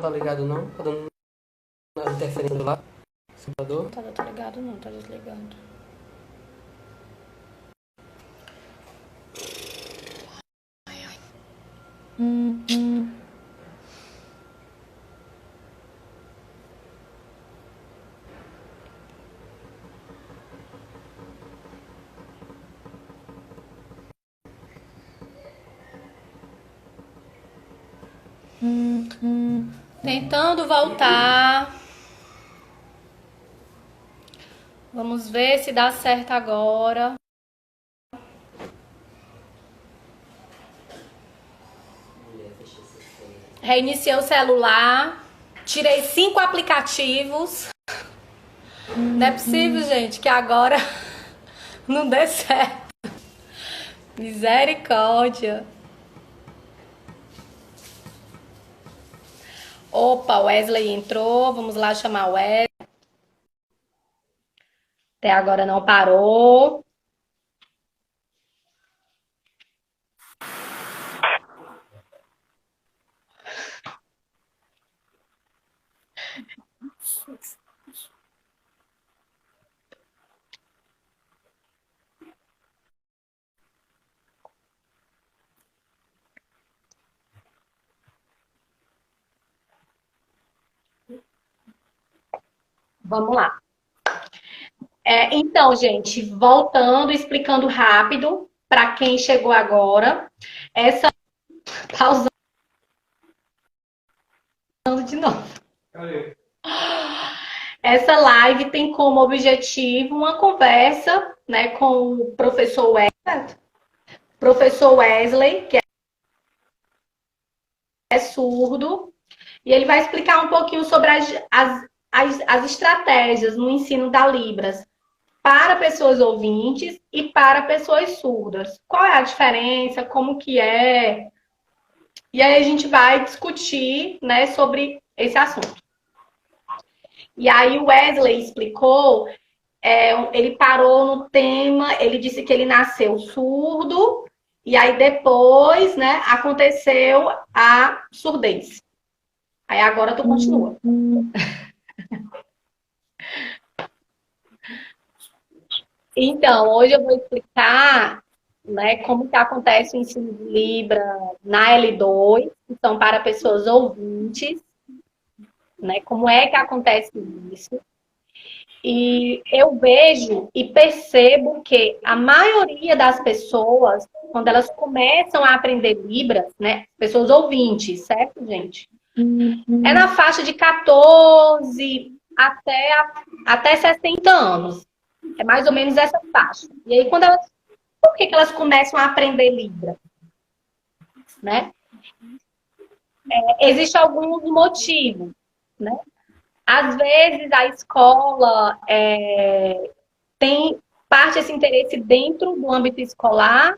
tá ligado não? Tá dando interferência lá. Computador. Não tá ligado não, tá desligado. Tentando voltar. Vamos ver se dá certo agora. Reiniciei o celular. Tirei 5 aplicativos. Não é possível, gente, que agora não dê certo. Misericórdia. Opa, o Wesley entrou. Vamos lá chamar o Wesley. Até agora não parou. Vamos lá. Então, gente, voltando, explicando rápido para quem chegou agora. Essa pausando de novo. Essa live tem como objetivo uma conversa, né, com o professor Wesley, que é surdo, e ele vai explicar um pouquinho sobre as estratégias no ensino da Libras para pessoas ouvintes e para pessoas surdas. Qual é a diferença, como que é? E aí a gente vai discutir, né, sobre esse assunto. E aí o Wesley explicou, ele parou no tema, ele disse que ele nasceu surdo, e aí depois, né, aconteceu a surdez. Aí agora tu continua. Então, hoje eu vou explicar, né, como que acontece o ensino de Libra na L2, que são para pessoas ouvintes, né, como é que acontece isso. E eu vejo e percebo que a maioria das pessoas, quando elas começam a aprender Libras, né, pessoas ouvintes, certo, gente? É na faixa de 14 até 60 anos. É mais ou menos essa faixa. E aí, por que elas começam a aprender Libra? Né? Existem alguns motivos, né? Às vezes a escola tem parte desse interesse dentro do âmbito escolar.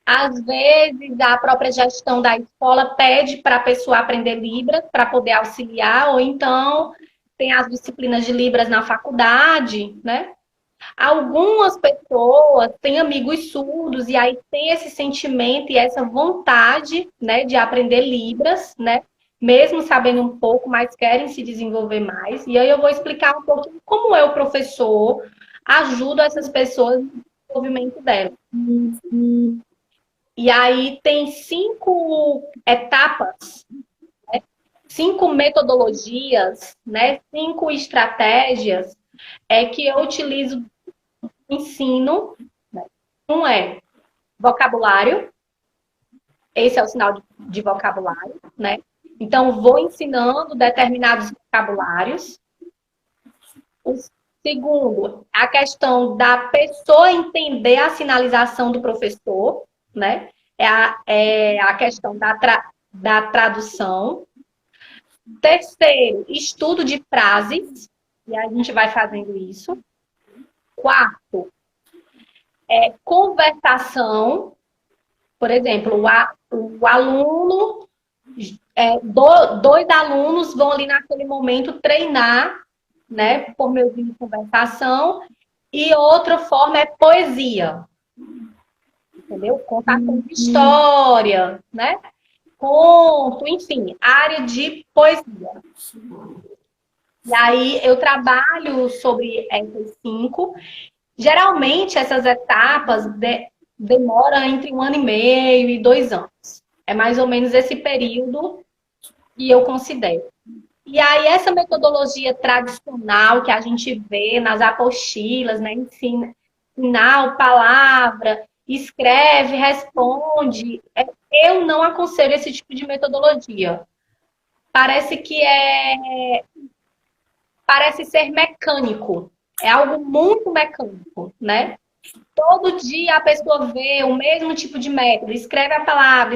Às vezes a própria gestão da escola pede para a pessoa aprender Libras para poder auxiliar, ou então tem as disciplinas de Libras na faculdade, né? Algumas pessoas têm amigos surdos e aí tem esse sentimento e essa vontade, né, de aprender Libras, né? Mesmo sabendo um pouco, mas querem se desenvolver mais. E aí eu vou explicar um pouco como eu, professor, ajudo essas pessoas no desenvolvimento delas. E aí tem 5 etapas, né? 5 metodologias, né? 5 estratégias que eu utilizo no ensino. Né? Um é vocabulário. Esse é o sinal de vocabulário, né? Então, vou ensinando determinados vocabulários. O segundo, a questão da pessoa entender a sinalização do professor, né? É a questão da tradução. Terceiro, estudo de frases, e a gente vai fazendo isso. Quarto, conversação. Por exemplo, o aluno, 2 alunos vão ali naquele momento treinar, né, por meio de conversação, e outra forma é poesia. Entendeu? Contação de história, né? conto, enfim, área de poesia. E aí eu trabalho sobre essas 5. Geralmente essas etapas demoram entre 1 ano e meio e 2 anos. É mais ou menos esse período que eu considero. E aí essa metodologia tradicional que a gente vê nas apostilas, né, ensina, sinal, palavra, escreve, responde, eu não aconselho esse tipo de metodologia. Parece que parece ser mecânico. É algo muito mecânico, né? Todo dia a pessoa vê o mesmo tipo de método, escreve a palavra,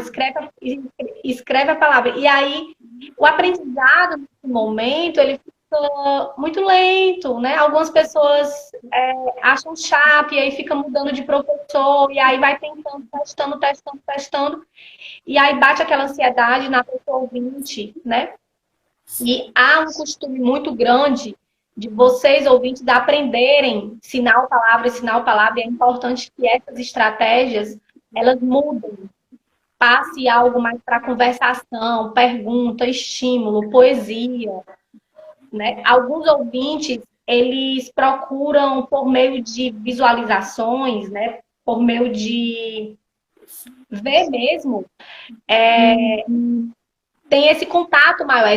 escreve a palavra. E aí, o aprendizado, nesse momento, ele fica muito lento, né? Algumas pessoas acham chato e aí fica mudando de professor, e aí vai tentando, testando. E aí bate aquela ansiedade na pessoa ouvinte, né? E há um costume muito grande de vocês, ouvintes, aprenderem sinal, palavra, e é importante que essas estratégias, elas mudem. Passe algo mais para conversação, pergunta, estímulo, poesia, né? Alguns ouvintes, eles procuram por meio de visualizações, né? Por meio de ver mesmo, tem esse contato maior,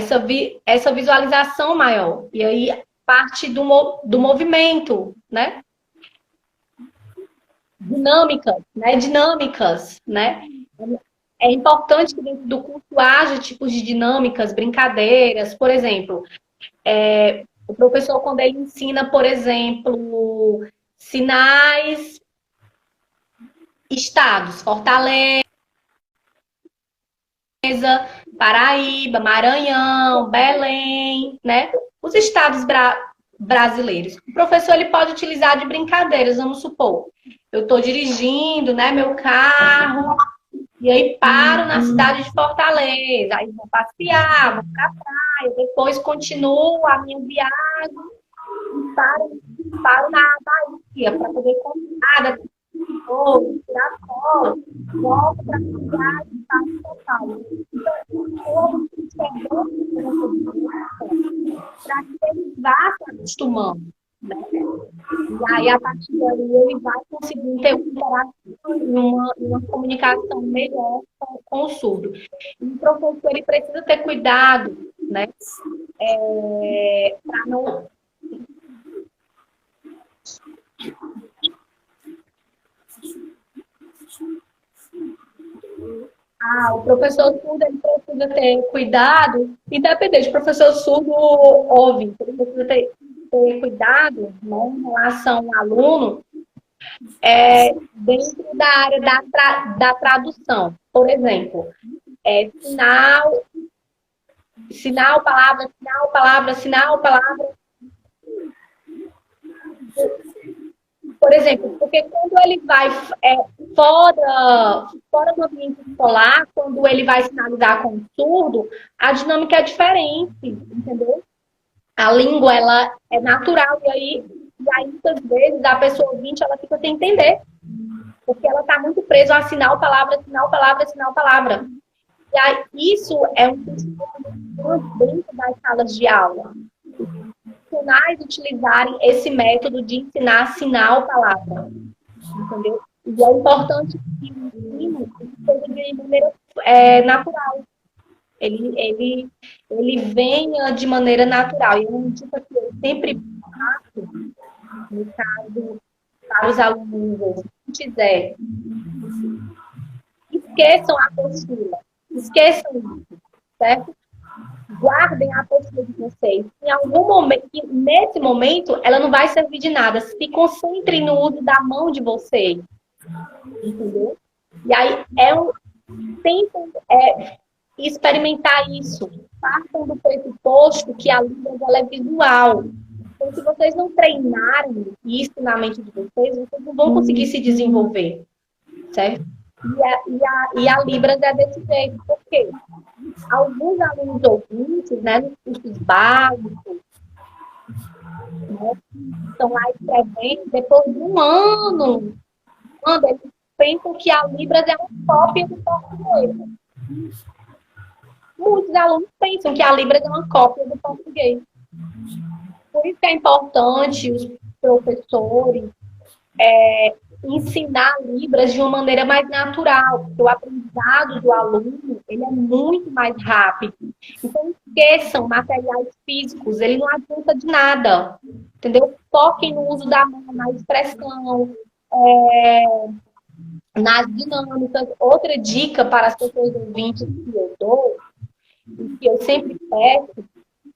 essa visualização maior. E aí parte do movimento, né? Dinâmicas, né? É importante que dentro do curso haja tipos de dinâmicas, brincadeiras, por exemplo, o professor, quando ele ensina, por exemplo, sinais, estados, Fortaleza, Paraíba, Maranhão, Belém, né? Os estados brasileiros. O professor ele pode utilizar de brincadeiras, vamos supor. Eu estou dirigindo, né, meu carro, e aí paro na cidade de Fortaleza, aí vou passear, vou para a praia, depois continuo a minha viagem e paro na Bahia para poder comprar, tirar foto, volto para a viagem, passo total. Então, para que ele vá se acostumando, né? E aí, a partir daí, ele vai conseguir ter uma comunicação melhor com o surdo. E o professor ele precisa ter cuidado, né? Para não. O professor surdo ele precisa ter cuidado, independente, o professor surdo ouve, ele precisa ter cuidado, né, em relação ao aluno, dentro da área da tradução. Por exemplo, sinal, palavra, sinal, palavra. Por exemplo, porque quando ele vai fora do ambiente escolar, quando ele vai sinalizar com o surdo, a dinâmica é diferente, entendeu? A língua, ela é natural, e aí muitas vezes, a pessoa ouvinte, ela fica sem entender, porque ela está muito presa a sinal, palavra, sinal, palavra, sinal, palavra. E aí, isso é um costume dentro das salas de aula. Profissionais utilizarem esse método de ensinar sinal, palavra. Entendeu? E é importante que o ensino seja de maneira natural. Ele venha de maneira natural. E uma dica que eu sempre faço, no caso, para os alunos, se quiser, esqueçam a postura. Esqueçam isso, certo? Guardem a postura de vocês. Em algum momento, nesse momento, ela não vai servir de nada. Se concentrem no uso da mão de vocês. Entendeu? E aí, tentem experimentar isso. Partam do pressuposto que a Libras ela é visual. Então, se vocês não treinarem isso na mente de vocês não vão conseguir se desenvolver. Certo? E a Libras é desse jeito. Por quê? Alguns alunos ouvintes, né, nos cursos básicos, né, estão lá escrevendo, depois de um ano, eles pensam que a Libras é uma cópia do português. Muitos alunos pensam que a Libras é uma cópia do português. Por isso que é importante os professores ensinar Libras de uma maneira mais natural, porque o aprendizado do aluno ele é muito mais rápido. Então, esqueçam materiais físicos, ele não adianta de nada, entendeu? Foquem no uso da mão, na expressão, nas dinâmicas. Outra dica para as pessoas ouvintes que eu dou, e que eu sempre peço,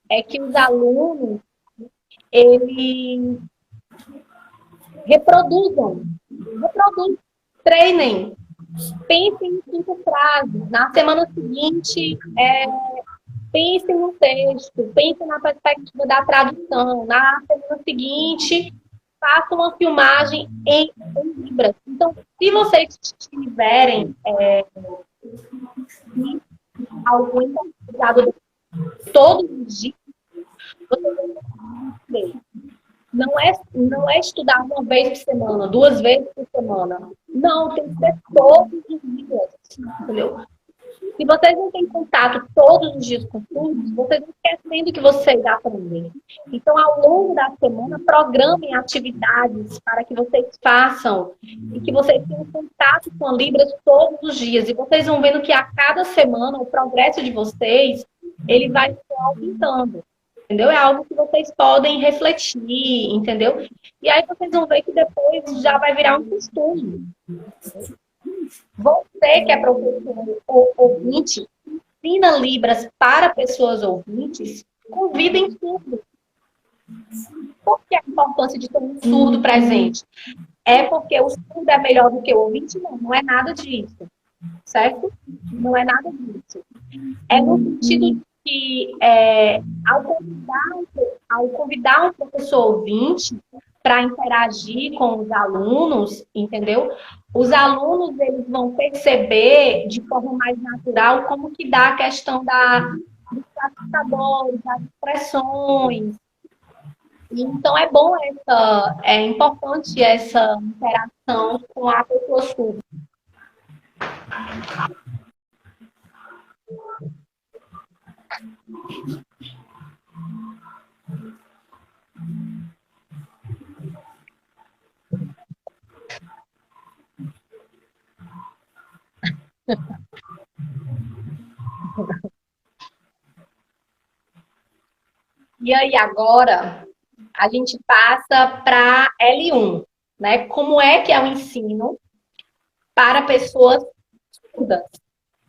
é que os alunos, eles reproduzam, treinem, pensem em 5 frases. Na semana seguinte, pensem no texto, pensem na perspectiva da tradução. Na semana seguinte, façam uma filmagem em Libras. Então, se vocês tiverem algum aprendizado todos os dias, vocês vão ter. Não é estudar uma vez por semana, 2 vezes por semana. Não, tem que ser todos os dias. Entendeu? Se vocês não têm contato todos os dias com tudo, vocês vão esquecendo que vocês aprendem. Então, ao longo da semana, programem atividades para que vocês façam e que vocês tenham contato com a Libras todos os dias. E vocês vão vendo que a cada semana o progresso de vocês ele vai se aumentando. Entendeu? É algo que vocês podem refletir, entendeu? E aí vocês vão ver que depois já vai virar um costume. Você que é professor ou ouvinte, ensina Libras para pessoas ouvintes, convidem surdos. Por que a importância de ter um surdo presente? É porque o surdo é melhor do que o ouvinte? Não, não é nada disso. Certo? Não é nada disso. É no sentido de que, ao convidar um professor ouvinte para interagir com os alunos, entendeu? Os alunos eles vão perceber de forma mais natural como que dá a questão dos classificadores, das expressões. Então é importante essa interação com a pessoa surda. E aí agora a gente passa para L1, né? Como é que é o ensino para pessoas surdas,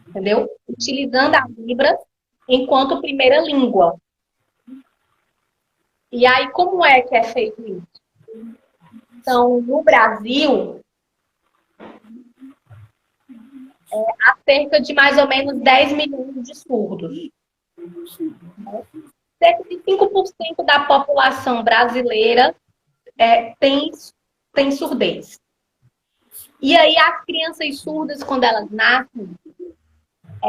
entendeu? Utilizando a Libras enquanto primeira língua. E aí como é que é feito isso? Então, no Brasil, há cerca de mais ou menos 10 milhões de surdos. Cerca de 5% da população brasileira tem surdez. E aí as crianças surdas, quando elas nascem,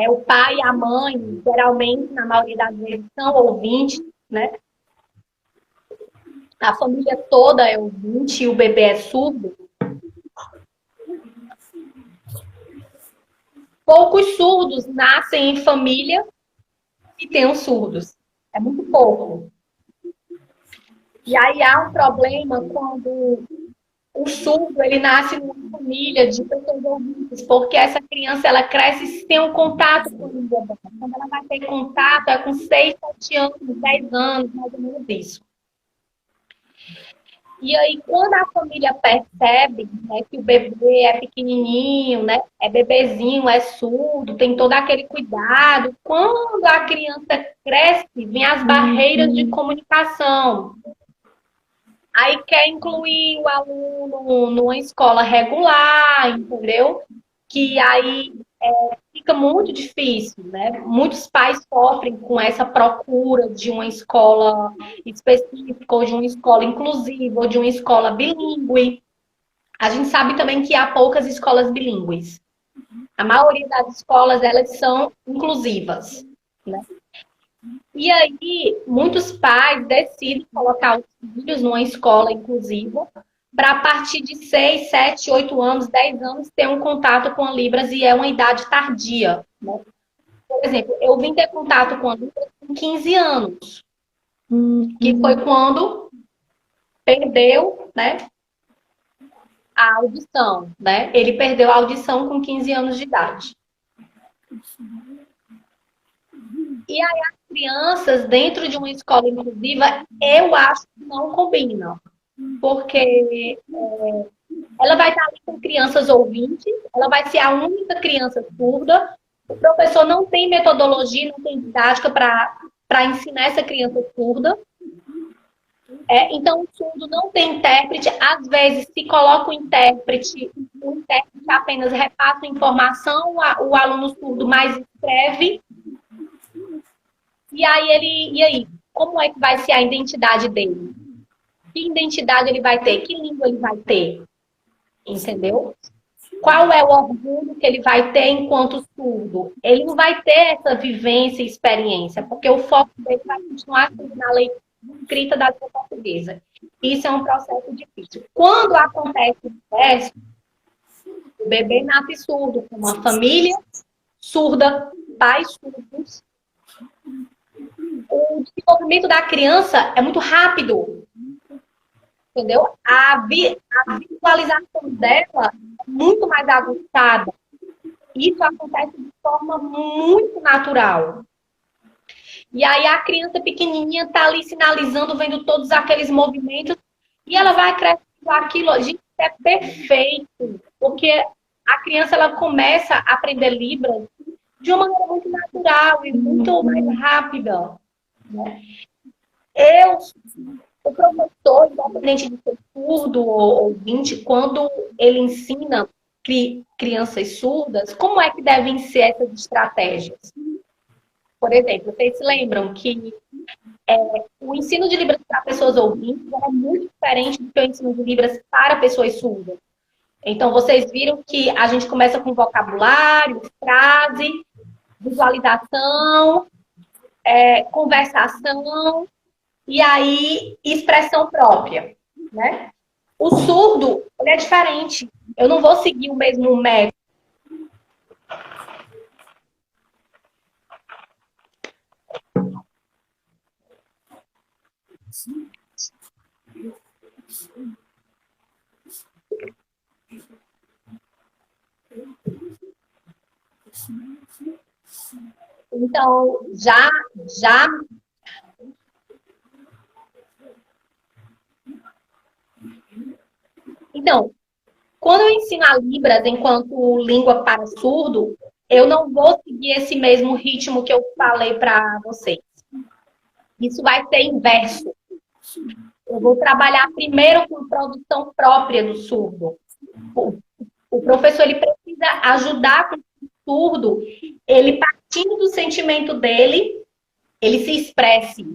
o pai e a mãe, geralmente, na maioria das vezes, são ouvintes, né? A família toda é ouvinte e o bebê é surdo. Poucos surdos nascem em família e têm os surdos. É muito pouco. E aí há um problema quando o surdo ele nasce numa família de pessoas ouvintes, porque essa criança ela cresce sem um contato com o língua. Quando ela vai ter contato é com 6, 7 anos, 10 anos, mais ou menos isso. E aí, quando a família percebe, né, que o bebê é pequenininho, né, é bebezinho, é surdo, tem todo aquele cuidado, quando a criança cresce, vem as barreiras de comunicação. Aí quer incluir o aluno numa escola regular, entendeu? Que aí fica muito difícil, né? Muitos pais sofrem com essa procura de uma escola específica, ou de uma escola inclusiva, ou de uma escola bilíngue. A gente sabe também que há poucas escolas bilíngues. A maioria das escolas, elas são inclusivas, né? E aí, muitos pais decidem colocar os filhos numa escola inclusiva para, a partir de 6, 7, 8 anos, 10 anos, ter um contato com a Libras, e é uma idade tardia, né? Por exemplo, eu vim ter contato com a Libras com 15 anos, que foi quando perdeu, né, a audição, né? Ele perdeu a audição com 15 anos de idade. E aí as crianças dentro de uma escola inclusiva, eu acho que não combinam, porque ela vai estar ali com crianças ouvintes, ela vai ser a única criança surda, o professor não tem metodologia, não tem didática para ensinar essa criança surda. Então, o surdo não tem intérprete. Às vezes, se coloca o intérprete apenas repassa a informação, o aluno surdo mais escreve. E aí, como é que vai ser a identidade dele? Que identidade ele vai ter? Que língua ele vai ter? Entendeu? Qual é o orgulho que ele vai ter enquanto surdo? Ele não vai ter essa vivência e experiência, porque o foco dele vai continuar sendo na leitura escrita da língua portuguesa. Isso é um processo difícil. Quando acontece o inverso, o bebê nasce surdo, com uma família surda, pais surdos, o desenvolvimento da criança é muito rápido, entendeu? A visualização dela é muito mais aguçada. Isso acontece de forma muito natural. E aí a criança pequenininha está ali sinalizando, vendo todos aqueles movimentos, e ela vai crescendo aquilo. Gente, é perfeito, porque a criança ela começa a aprender Libras de uma maneira muito natural e muito mais rápida. Né? O professor, independente de ser surdo ou ouvinte, quando ele ensina crianças surdas, como é que devem ser essas estratégias? Por exemplo, vocês se lembram que o ensino de Libras para pessoas ouvintes é muito diferente do que o ensino de Libras para pessoas surdas. Então, vocês viram que a gente começa com vocabulário, frase, visualização, conversação e aí expressão própria, né? O surdo, ele é diferente. Eu não vou seguir o mesmo método. Então, já. Então, quando eu ensino a Libras enquanto língua para surdo, eu não vou seguir esse mesmo ritmo que eu falei para vocês. Isso vai ser inverso. Eu vou trabalhar primeiro com produção própria do surdo. O professor ele precisa ajudar com o surdo, ele partindo do sentimento dele, ele se expresse.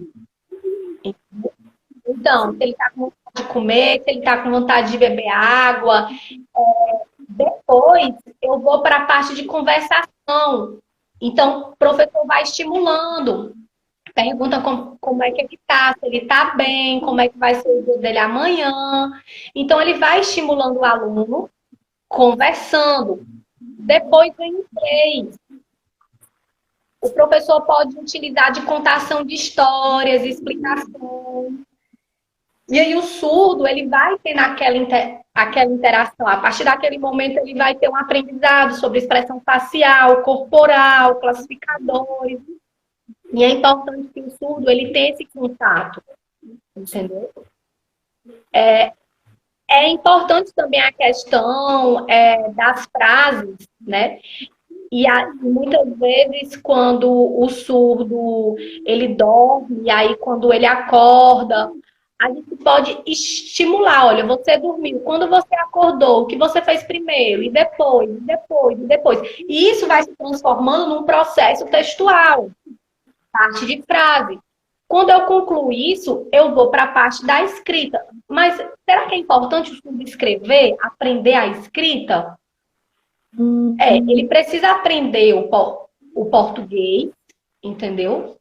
Então, se ele está com vontade de comer, se ele está com vontade de beber água, depois eu vou para a parte de conversação. Então, o professor vai estimulando. Pergunta como é que ele está, se ele está bem, como é que vai ser o dia dele amanhã. Então, ele vai estimulando o aluno, conversando. Depois vem o 3. O professor pode utilizar de contação de histórias, explicações. E aí o surdo, ele vai ter aquela interação. A partir daquele momento, ele vai ter um aprendizado sobre expressão facial, corporal, classificadores. E é importante que o surdo, ele tenha esse contato. Entendeu? É importante também a questão das frases, né? E muitas vezes, quando o surdo, ele dorme, e aí quando ele acorda, a gente pode estimular, olha, você dormiu, quando você acordou, o que você fez primeiro, e depois, e depois, e depois. E isso vai se transformando num processo textual, parte de frase. Quando eu concluo isso, eu vou para a parte da escrita. Mas será que é importante o surdo escrever, aprender a escrita? Ele precisa aprender o português, entendeu?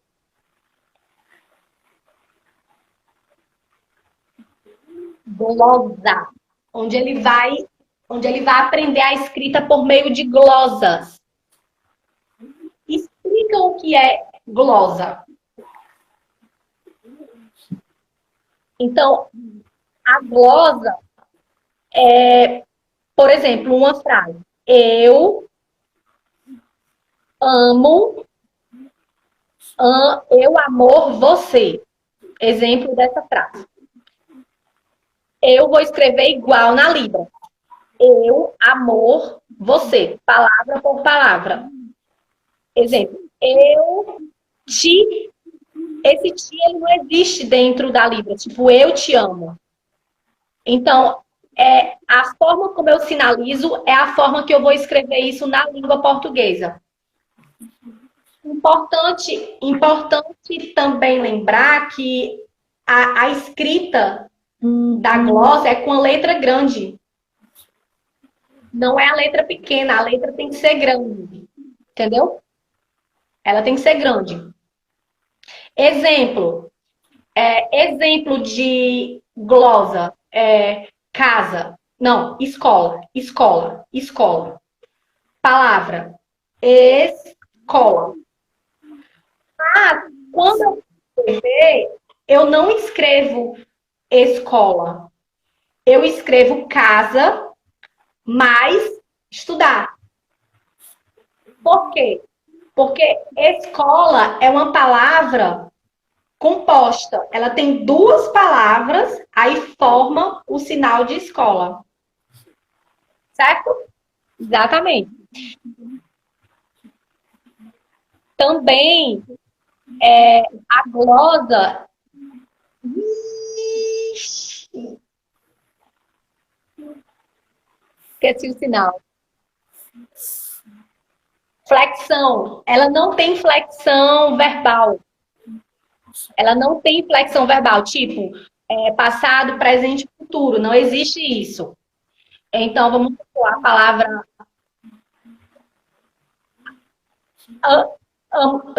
Glosa, onde ele vai aprender a escrita por meio de glosas. Explica o que é glosa. Então, a glosa é, por exemplo, uma frase. Eu amo, eu amor você. Exemplo dessa frase. Eu vou escrever igual na Libra. Eu, amor, você. Palavra por palavra. Exemplo. Eu te... Esse te, ele não existe dentro da Libra. Tipo, eu te amo. Então, a forma como eu sinalizo é a forma que eu vou escrever isso na língua portuguesa. Importante também lembrar que a escrita da glosa é com a letra grande. Não é a letra pequena, a letra tem que ser grande. Entendeu? Ela tem que ser grande. Exemplo. Exemplo de glosa. Casa. Não, escola. Escola. Escola. Palavra. Escola. Quando eu escrever, eu não escrevo escola. Eu escrevo casa mais estudar. Por quê? Porque escola é uma palavra composta. Ela tem duas palavras, aí forma o sinal de escola. Certo? Exatamente. Também a glosa. Esqueci o sinal. Flexão. Ela não tem flexão verbal. Ela não tem flexão verbal, tipo passado, presente e futuro. Não existe isso. Então, vamos supor a palavra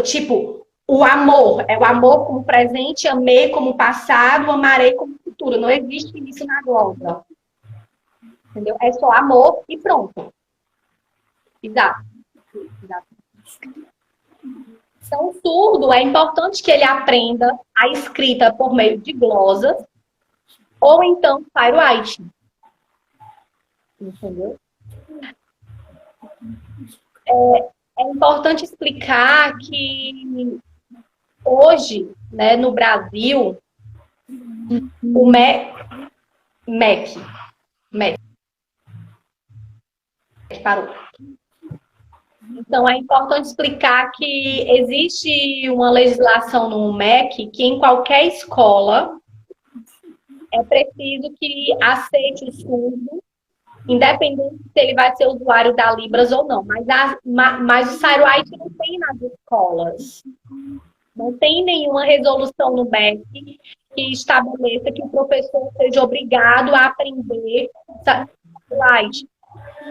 tipo, o amor. É o amor como presente, amei como passado, amarei como futuro. Não existe isso na glosa. Entendeu? É só amor e pronto. Exato. Exato. Então, o surdo, é importante que ele aprenda a escrita por meio de glosas ou então firewriting. Entendeu? É importante explicar que hoje, né, no Brasil, o MEC parou. Então, é importante explicar que existe uma legislação no MEC que em qualquer escola é preciso que aceite o surdo, independente se ele vai ser usuário da Libras ou não. Mas o Firewrite não tem nas escolas. Não tem nenhuma resolução no MEC que estabeleça que o professor seja obrigado a aprender Firewrite.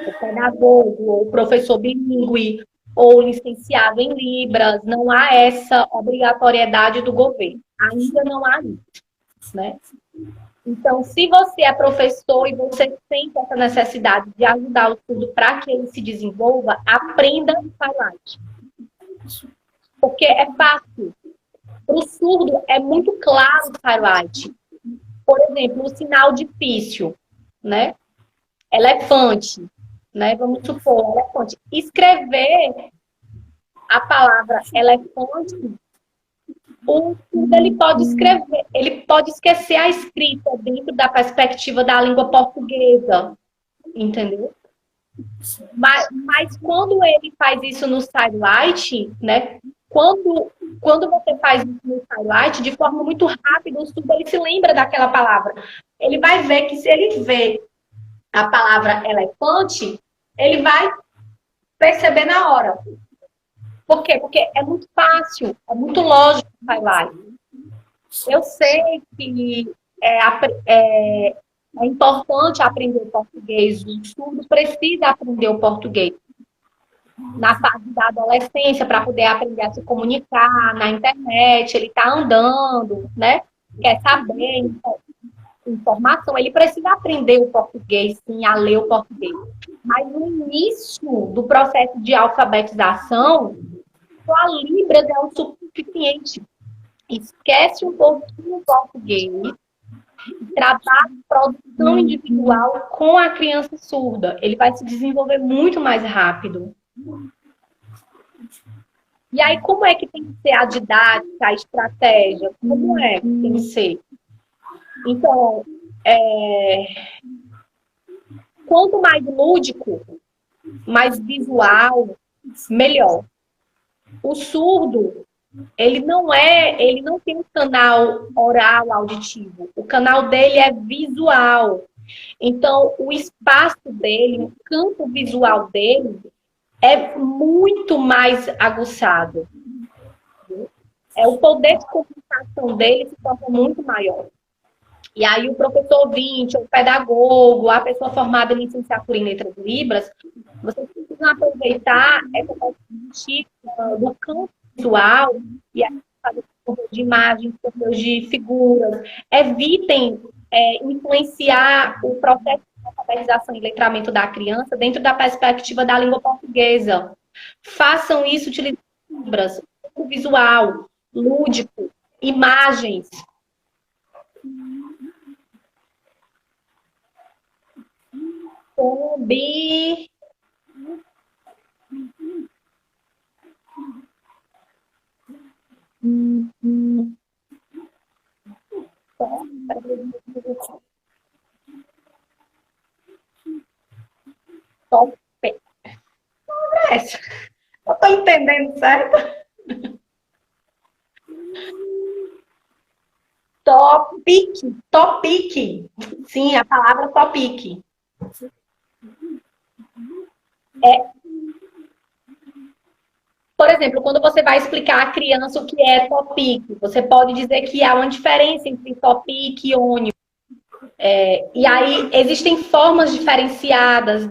O pedagogo, ou professor bilíngue, ou licenciado em Libras, não há essa obrigatoriedade do governo. Ainda não há isso, né? Então, se você é professor e você sente essa necessidade de ajudar o surdo para que ele se desenvolva, aprenda Firewrite. Porque é fácil. Para o surdo, é muito claro o Firewrite. Por exemplo, o sinal difícil, né? Elefante. Né? Vamos supor, elefante. Escrever a palavra elefante, o surdo ele pode escrever, ele pode esquecer a escrita dentro da perspectiva da língua portuguesa, entendeu? Mas quando ele faz isso no Firewrite, né? Quando você faz isso no Firewrite, de forma muito rápida, o surdo ele se lembra daquela palavra. Ele vai ver que se ele vê a palavra elefante, ele vai perceber na hora. Por quê? Porque é muito fácil, é muito lógico o Firewrite. Eu sei que é importante aprender o português, o surdo precisa aprender o português na fase da adolescência para poder aprender a se comunicar na internet, ele está andando, né? Quer saber informação, ele precisa aprender o português, sim, a ler o português. Mas no início do processo de alfabetização, Só a Libras é o suficiente. Esquece um pouquinho o português, trabalha produção individual com a criança surda. Ele vai se desenvolver muito mais rápido. E aí, como é que tem que ser a didática, a estratégia? Como é que tem que ser? Então, quanto mais lúdico, mais visual, melhor. O surdo, ele não tem um canal oral auditivo. O canal dele é visual. Então, o espaço dele, o campo visual dele é muito mais aguçado. O poder de comunicação dele se torna muito maior. E aí o professor ouvinte, o pedagogo, a pessoa formada em licenciatura em letras libras, vocês precisam aproveitar essa parte do campo visual e aí fazer de imagens, de figuras. Evitem influenciar o processo de alfabetização e letramento da criança dentro da perspectiva da língua portuguesa. Façam isso utilizando libras, visual, lúdico, imagens. Bi. Top. Eu tô entendendo, certo? Topic. Topic. Sim, a palavra topic. Por exemplo, quando você vai explicar à criança o que é topic, você pode dizer que há uma diferença entre topic e ônibus. E aí existem formas diferenciadas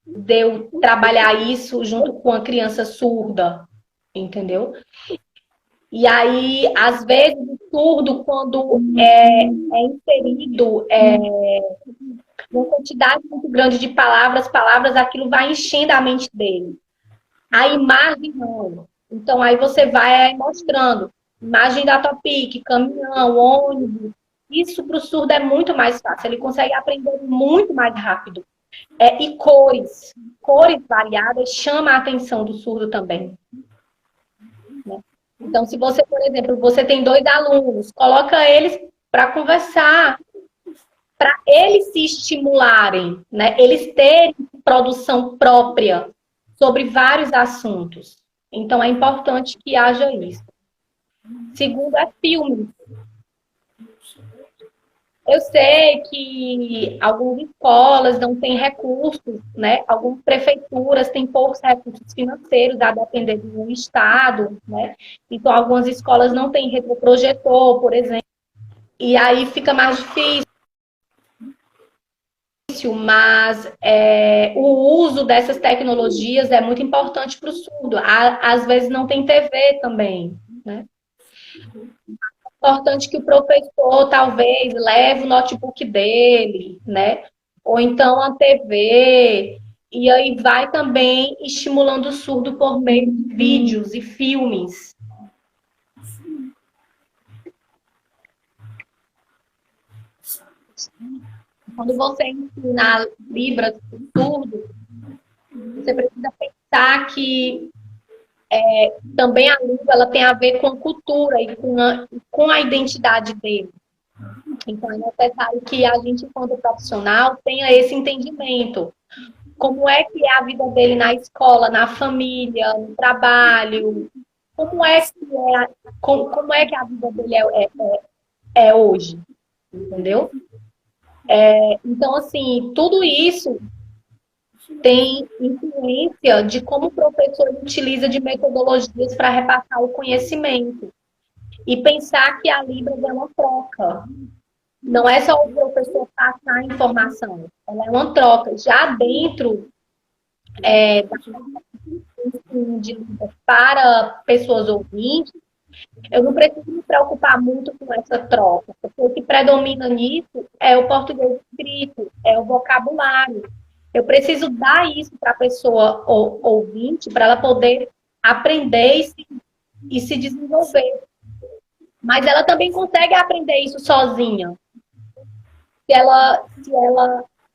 de eu trabalhar isso junto com a criança surda, entendeu? E aí, às vezes, o surdo, quando é inserido uma quantidade muito grande de palavras, aquilo vai enchendo a mente dele. A imagem não. Então, aí você vai mostrando. Imagem da Topic, caminhão, ônibus. Isso para o surdo é muito mais fácil. Ele consegue aprender muito mais rápido. E cores. Cores variadas chama a atenção do surdo também. Né? Então, se você, por exemplo, você tem 2 alunos, coloca eles para conversar, para eles se estimularem, né? Eles terem produção própria sobre vários assuntos. Então, é importante que haja isso. Segundo, é filme. Eu sei que algumas escolas não têm recursos, né? Algumas prefeituras têm poucos recursos financeiros, a depender do estado, né? Então, algumas escolas não têm retroprojetor, por exemplo. E aí fica mais difícil. Mas o uso dessas tecnologias é muito importante para o surdo. Às vezes não tem TV também, né? É importante que o professor talvez leve o notebook dele, né? Ou então a TV, e aí vai também estimulando o surdo por meio de vídeos e filmes. Quando você ensina Libras para o surdo, você precisa pensar que também a língua ela tem a ver com a cultura e com a identidade dele. Então, é necessário que a gente, enquanto profissional, tenha esse entendimento. Como é que é a vida dele na escola, na família, no trabalho? Como é que a vida dele é hoje? Entendeu? Então, assim, tudo isso tem influência de como o professor utiliza de metodologias para repassar o conhecimento. E pensar que a Libras é uma troca. Não é só o professor passar a informação, ela é uma troca. Já dentro de Libras para pessoas ouvintes, eu não preciso me preocupar muito com essa troca, porque o que predomina nisso é o português escrito, é o vocabulário. Eu preciso dar isso para a pessoa ouvinte, para ela poder aprender e se desenvolver. Mas ela também consegue aprender isso sozinha. Se ela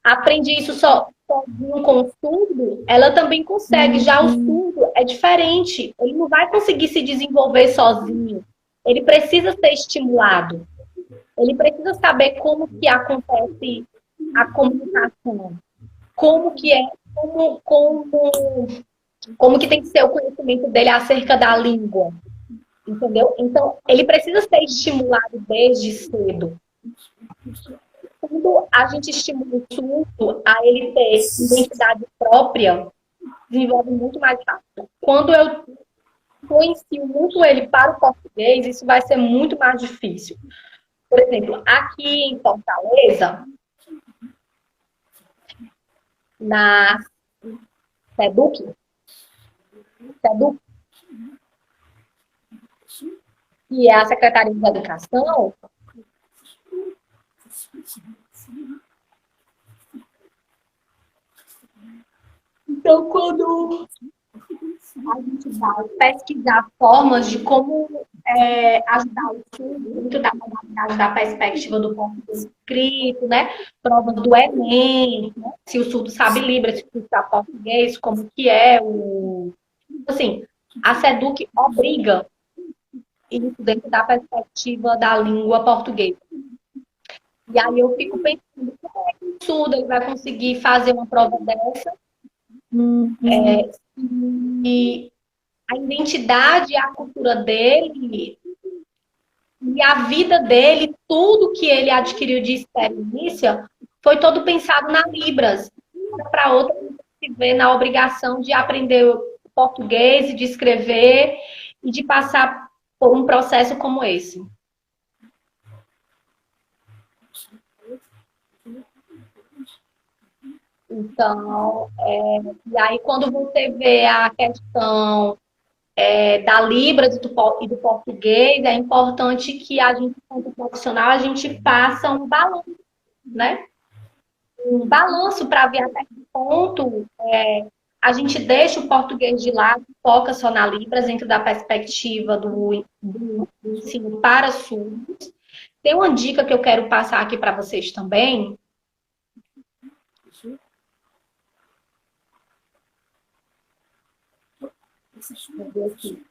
aprende isso sozinho com o surdo, ela também consegue. Já o surdo é diferente. Ele não vai conseguir se desenvolver sozinho. Ele precisa ser estimulado. Ele precisa saber como que acontece a comunicação. Como que é, como que tem que ser o conhecimento dele acerca da língua. Entendeu? Então, ele precisa ser estimulado desde cedo. Quando a gente estimula o surdo a ele ter identidade própria, desenvolve muito mais rápido. Quando eu influencio muito ele para o português, isso vai ser muito mais difícil. Por exemplo, aqui em Fortaleza, na SEDUC, SEDUC, que é a Secretaria de Educação, então quando a gente vai pesquisar formas de como ajudar o surdo dentro da modalidade da perspectiva do português escrito, né? Provas do Enem, né? Se o surdo sabe Libras, se o surdo sabe português, como que é o... Assim, a SEDUC obriga isso dentro da perspectiva da língua portuguesa. E aí eu fico pensando, como é que o surdo ele vai conseguir fazer uma prova dessa? E a identidade e a cultura dele e a vida dele, tudo que ele adquiriu de experiência, foi todo pensado na Libras. Para outra, se vê na obrigação de aprender o português, de escrever e de passar por um processo como esse. Então, e aí quando você vê a questão da Libras e do português, é importante que a gente, como profissional, a gente faça um balanço, né? Um balanço para ver até que ponto a gente deixa o português de lado, foca só na Libras dentro da perspectiva do ensino para surdos. Tem uma dica que eu quero passar aqui para vocês também. Vou ver aqui.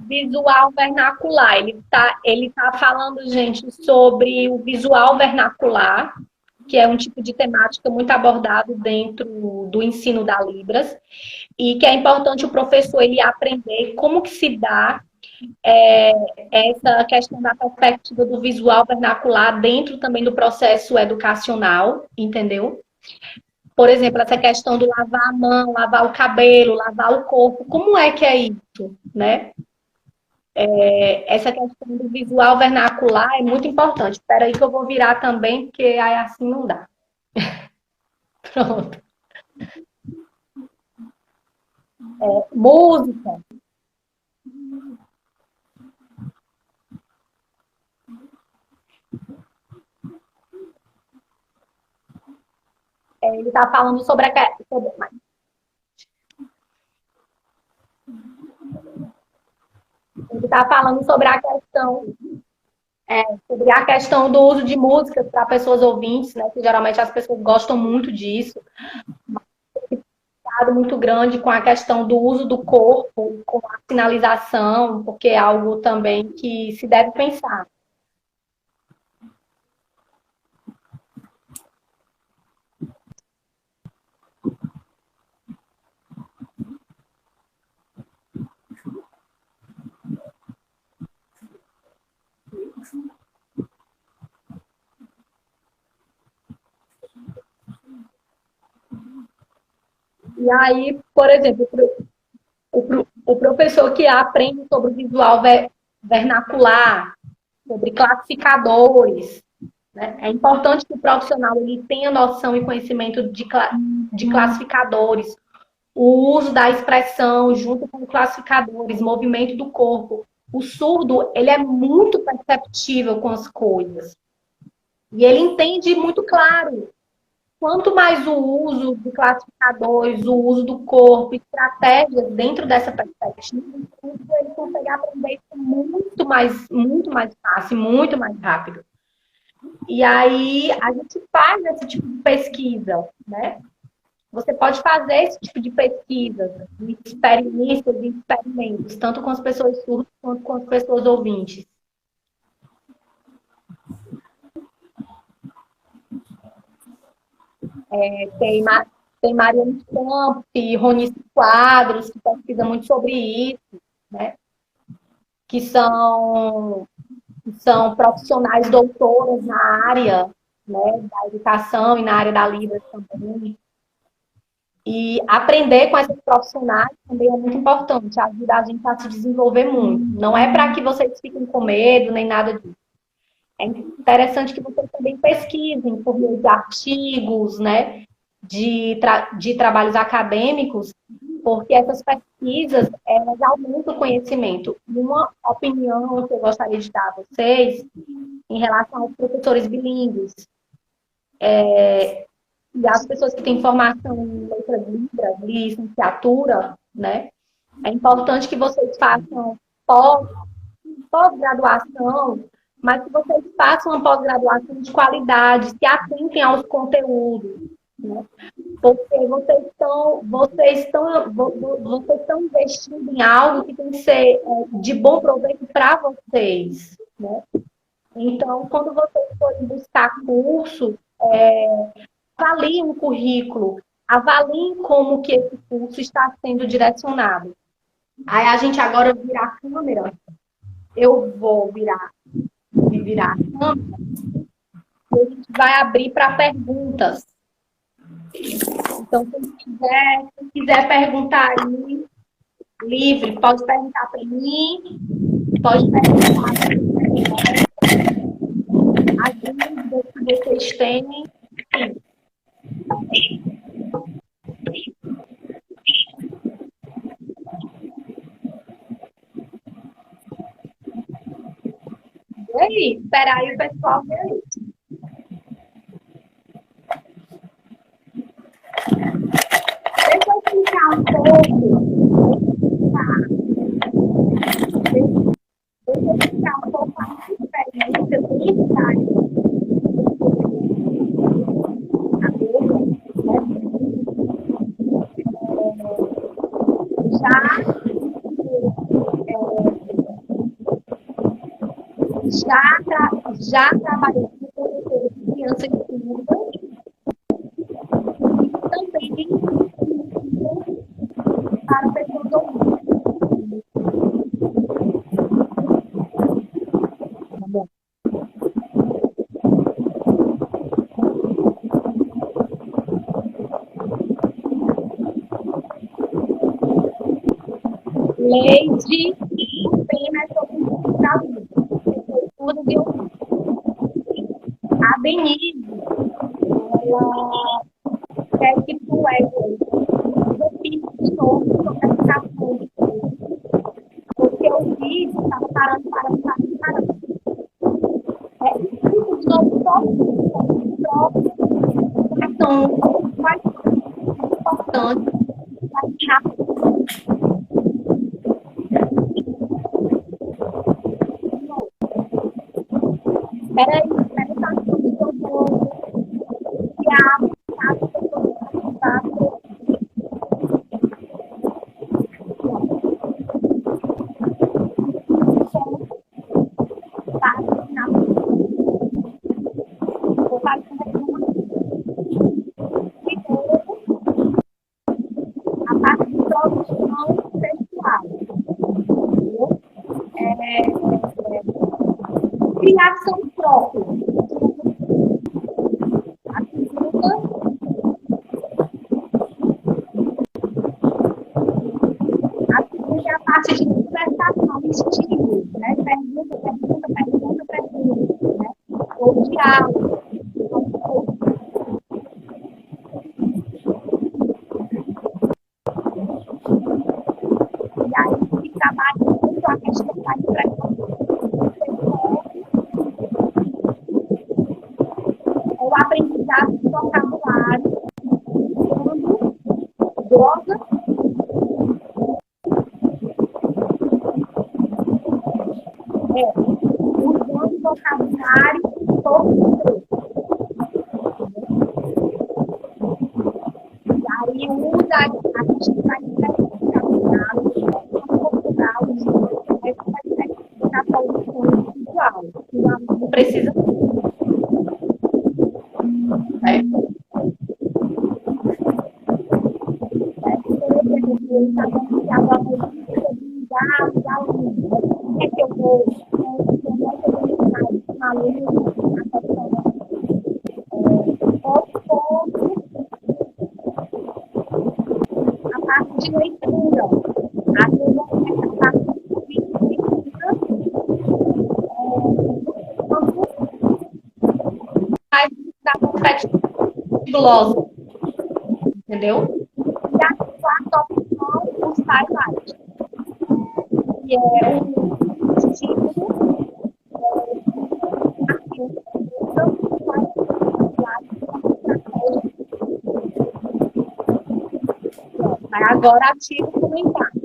Visual vernacular. Ele tá falando, gente, sobre o visual vernacular, que é um tipo de temática muito abordado dentro do ensino da Libras, e que é importante o professor ele aprender como que se dá é, essa questão da perspectiva do visual vernacular dentro também do processo educacional, entendeu? Por exemplo, essa questão do lavar a mão, lavar o cabelo, lavar o corpo, como é que é isso, né? Essa questão do visual vernacular é muito importante. Espera aí que eu vou virar também, porque aí assim não dá. Pronto. Música. Ele está falando sobre está falando sobre a questão do uso de músicas para pessoas ouvintes, né? Que geralmente as pessoas gostam muito disso. Cuidado muito grande com a questão do uso do corpo, com a sinalização, porque é algo também que se deve pensar. E aí, por exemplo, o professor que aprende sobre o visual vernacular, sobre classificadores, né? É importante que o profissional ele tenha noção e conhecimento de classificadores, o uso da expressão junto com classificadores, movimento do corpo. O surdo, ele é muito perceptível com as coisas. E ele entende muito claro. Quanto mais o uso de classificadores, o uso do corpo, estratégias dentro dessa perspectiva, ele consegue aprender isso muito mais fácil, muito mais rápido. E aí a gente faz esse tipo de pesquisa, né? Você pode fazer esse tipo de pesquisa, de experiências e experimentos, tanto com as pessoas surdas quanto com as pessoas ouvintes. Tem Mariana Camp, Ronice Quadros, que pesquisa muito sobre isso, né? Que são profissionais doutoras na área, né, da educação e na área da Libras também. E aprender com esses profissionais também é muito importante, ajuda a gente a se desenvolver muito. Não é para que vocês fiquem com medo, nem nada disso. É interessante que vocês também pesquisem por meio de artigos, né, de trabalhos acadêmicos, porque essas pesquisas, elas aumentam o conhecimento. Uma opinião que eu gostaria de dar a vocês, em relação aos professores bilíngues, e as pessoas que têm formação em letras libras, licenciatura, né, é importante que vocês façam pós-graduação, mas que vocês façam uma pós-graduação de qualidade, se atentem aos conteúdos, né? Porque vocês estão investindo em algo que tem que ser de bom proveito para vocês, né? Então, quando vocês forem buscar curso, avaliem o currículo, avaliem como que esse curso está sendo direcionado. Aí a gente agora vira a câmera, eu vou virar a câmera, e a gente vai abrir para perguntas. Então, quem quiser perguntar aí, livre, pode perguntar para mim, pode perguntar as dúvidas que vocês têm. E aí, espera aí o pessoal ver aí. Deixa eu explicar um pouco a experiência do ensaio. Já trabalhei com crianças surdas e também para pessoas ouvintes. Leide, o tema é sobre surdas e ouvintes. A Denise, ela quer que tu repita de novo sobre a educação. Porque o vídeo estava parando. Repita de novo só educação mais importante, mais rápido. produção sexual. Criação própria. A segunda, é a parte de conversação, estímulo, né? Pergunta, pergunta, pergunta, pergunta, né? Ou diálogo. E aí se trabalha muito a questão da expressão o aprendizado de vocabulário, quando goza, usando vocabulário todo. E aí usa a gente vai identificar Portugal, vai identificar a produção visual. Não precisa. A parte de leitura, a parte da perspectiva glosa, entendeu? E a quarta opção, os highlights, que é um estímulo agora ativo o comentário.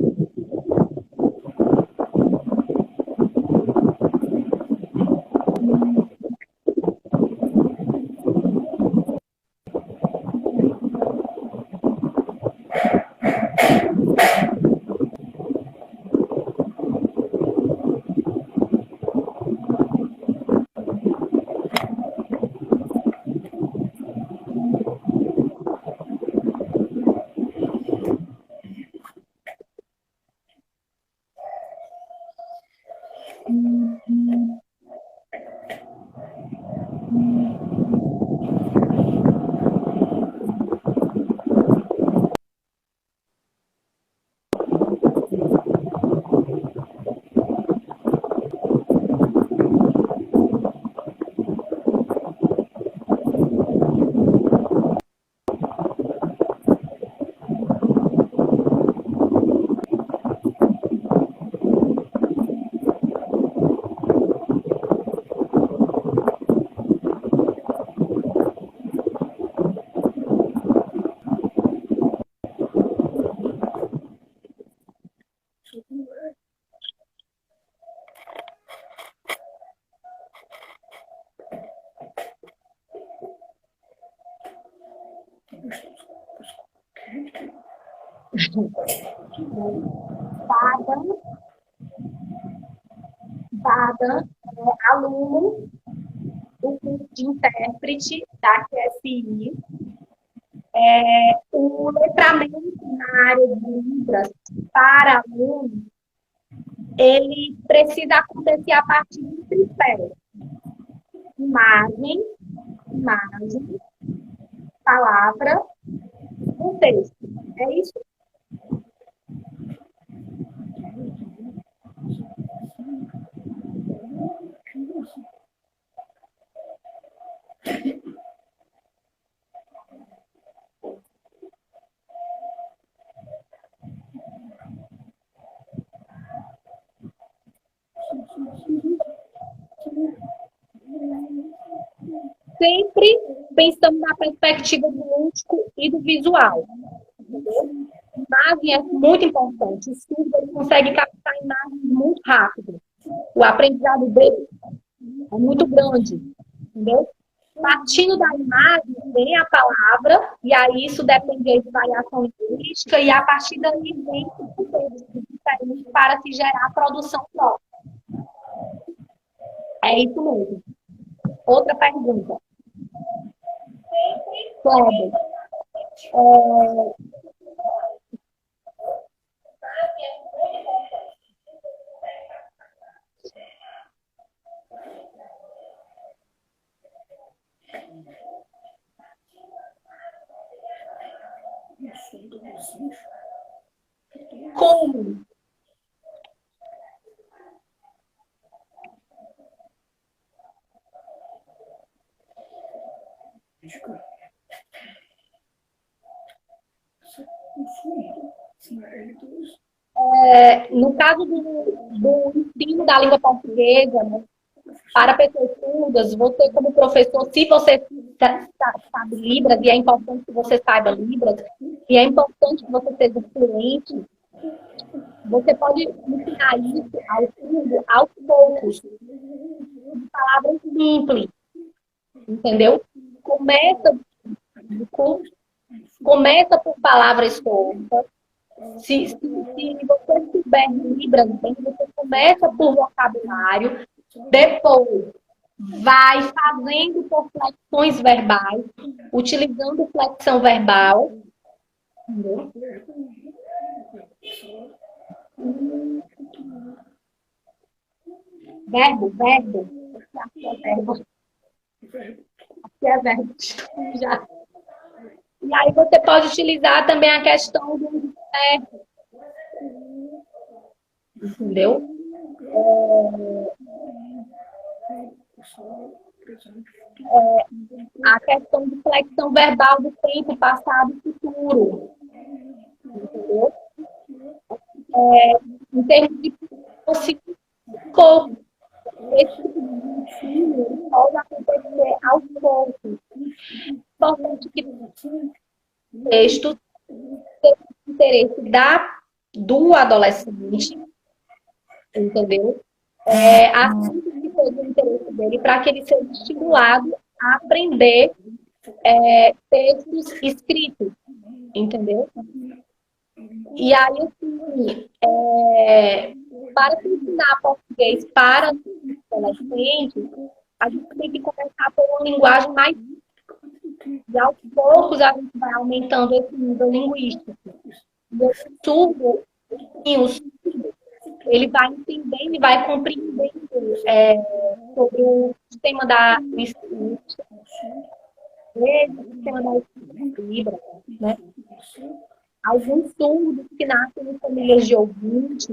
Badan é aluno do curso de intérprete da QSI. O letramento na área de Libras para aluno, ele precisa acontecer a partir de tripé. Imagem, palavra, um texto. É isso? Sempre pensando na perspectiva do lúdico e do visual. Entendeu? Imagem é muito importante. O surdo ele consegue captar imagens muito rápido. O aprendizado dele é muito grande. Entendeu? Partindo da imagem, vem a palavra, e aí isso depende de variação linguística, e a partir daí vem o contexto diferente para se gerar a produção própria. É isso mesmo. Outra pergunta. Kleber, Como? No caso do ensino da língua portuguesa, né, para pessoas surdas, você como professor, se você sabe Libras, e é importante que você saiba Libras, e é importante que você seja fluente, você pode ensinar isso ao surdo aos poucos, de palavras simples, entendeu? Começa, começa por palavras soltas. Se você souber Libras bem, você começa por vocabulário, depois vai fazendo por flexões verbais, utilizando flexão verbal. Entendeu? Verbo. Aqui é verbo. Aqui é verbo. Já. E aí você pode utilizar também a questão do verbo. Entendeu? A questão de flexão verbal do tempo passado e futuro. Entendeu? Em termos de pouco, esse tipo de ensino pode acontecer aos poucos. Importante que o texto tenha interesse do adolescente, entendeu? Assim que seja o interesse dele, para que ele seja estimulado a aprender textos escritos, entendeu? E aí, assim, para se ensinar português para os adolescentes, a gente tem que começar por uma linguagem mais. E aos poucos a gente vai aumentando esse nível linguístico. E o surdo, ele vai entendendo e vai compreendendo sobre o sistema da Libra, né? Alguns surdos que nascem em famílias de ouvintes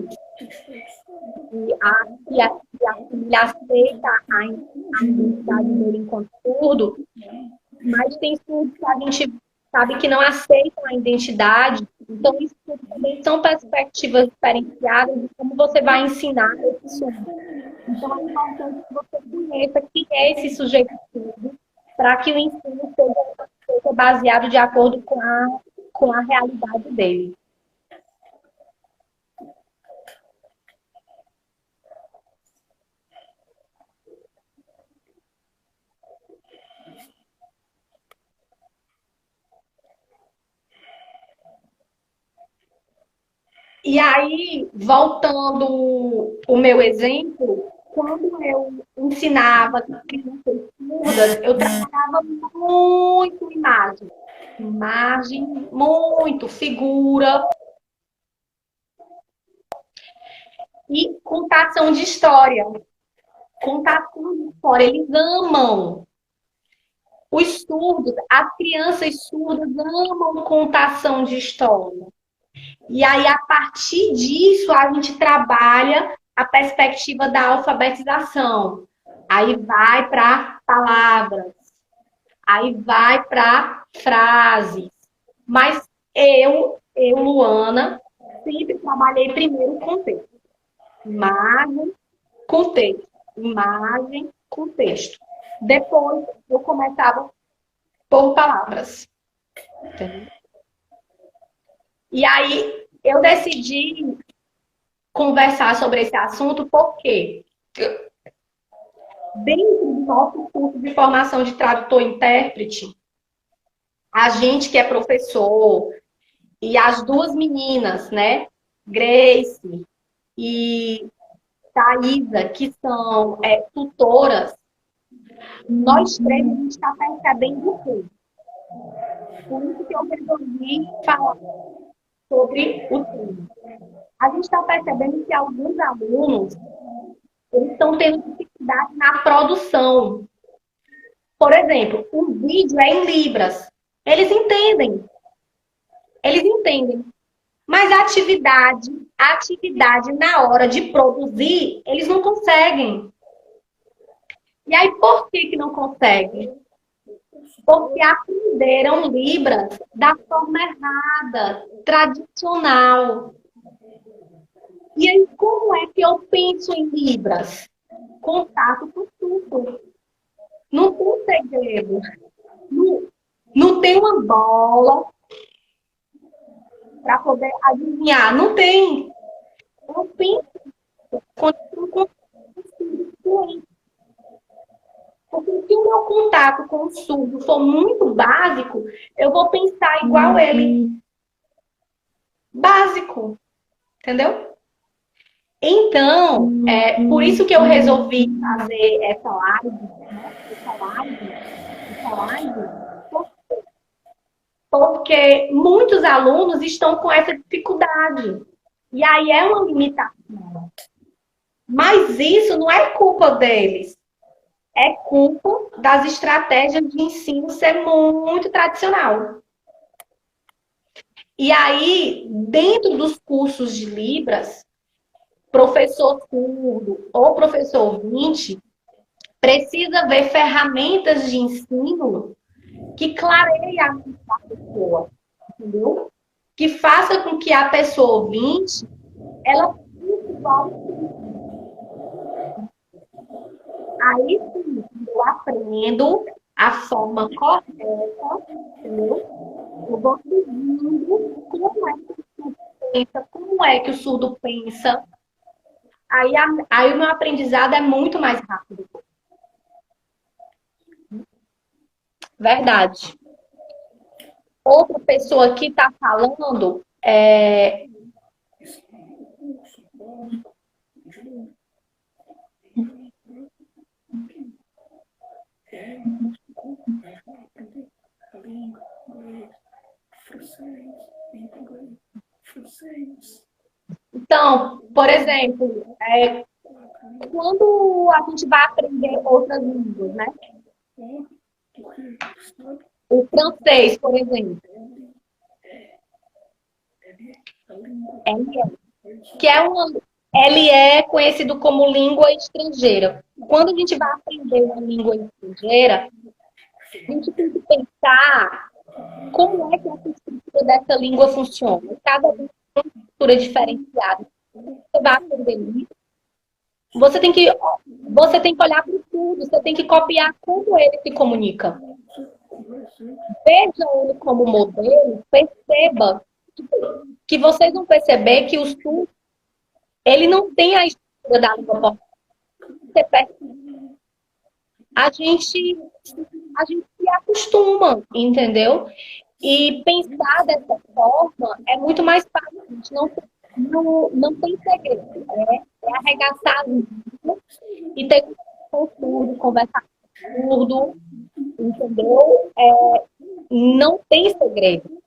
e a família aceita a identidade dele enquanto surdo, mas tem surdos que a gente sabe que não aceitam a identidade. Então, isso também são perspectivas diferenciadas de como você vai ensinar esse surdo. Então, é importante que você conheça quem é esse sujeito surdo, para que o ensino seja baseado de acordo com a realidade dele. E aí, voltando o meu exemplo, quando eu ensinava crianças surdas, eu trabalhava muito imagem, muito figura e contação de história. Contação de história, eles amam. Os surdos, as crianças surdas amam contação de história. E aí, a partir disso, a gente trabalha a perspectiva da alfabetização. Aí vai para palavras, aí vai para frases. Mas Luana, sempre trabalhei primeiro com texto. Imagem, contexto. Imagem, contexto. Depois, eu começava por palavras. Entendeu? E aí, eu decidi conversar sobre esse assunto porque dentro do nosso curso de formação de tradutor e intérprete, a gente que é professor e as duas meninas, né, Grace e Thaisa, que são tutoras, nós três a gente está percebendo o quê? Por isso que eu resolvi falar sobre o tema. A gente está percebendo que alguns alunos eles estão tendo dificuldade na produção. Por exemplo, o vídeo é em Libras. Eles entendem, eles entendem. Mas a atividade na hora de produzir, eles não conseguem. E aí, por que que não conseguem? Porque aprenderam Libras da forma errada, tradicional. E aí, como é que eu penso em Libras? Contato com tudo. Não tem segredo. Não, não tem uma bola para poder adivinhar. Não tem. Eu penso com fluente. Porque se o meu contato com o surdo for muito básico, eu vou pensar igual ele. Básico. Entendeu? Então, por isso que eu resolvi fazer essa live, né? Essa live, porque muitos alunos estão com essa dificuldade. E aí é uma limitação. Mas isso não é culpa deles. É culpa das estratégias de ensino ser muito tradicional. E aí, dentro dos cursos de Libras, professor surdo ou professor ouvinte precisa ver ferramentas de ensino que clareiem a mente da pessoa, entendeu? Que faça com que a pessoa ouvinte, ela fique igual. Aí sim, eu aprendo a forma correta, entendeu? Eu vou seguindo como é que o surdo pensa, como é que o surdo pensa. Aí o meu aprendizado é muito mais rápido. Verdade. Outra pessoa que está falando Então, por exemplo, quando a gente vai aprender outras línguas, né? O francês, por exemplo, que é ele é conhecido como língua estrangeira. Quando a gente vai aprender uma língua estrangeira, a gente tem que pensar como é que essa estrutura dessa língua funciona. Cada língua tem uma estrutura diferenciada. Você vai aprender isso. Você tem que olhar para tudo, você tem que copiar como ele se comunica. Veja ele como modelo, perceba que vocês vão perceber que o surdo, ele não tem a estrutura da língua portuguesa. A gente, a gente se acostuma, entendeu? E pensar dessa forma é muito mais fácil. A gente não tem segredo. É arregaçar a língua e ter com o surdo, conversar com o surdo, entendeu? Não tem segredo.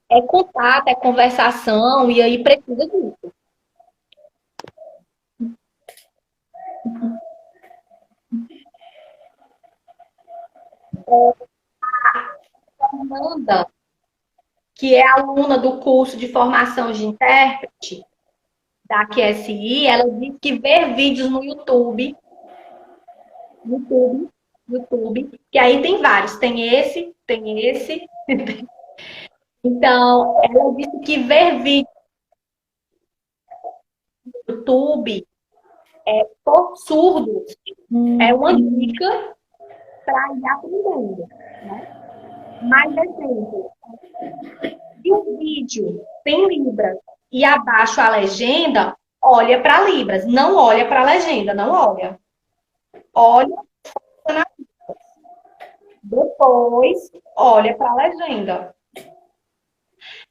É contato, é conversação, e aí precisa disso. A Amanda, que é aluna do curso de formação de intérprete da QSI, ela disse que ver vídeos no YouTube, que aí tem vários, tem esse. Então, ela disse que ver vídeos no YouTube por surdos é uma dica para ir aprendendo, né? Mais exemplo, se o vídeo tem Libras e abaixo a legenda, olha para Libras, não olha para a legenda, não olha. Olha na depois olha para a legenda.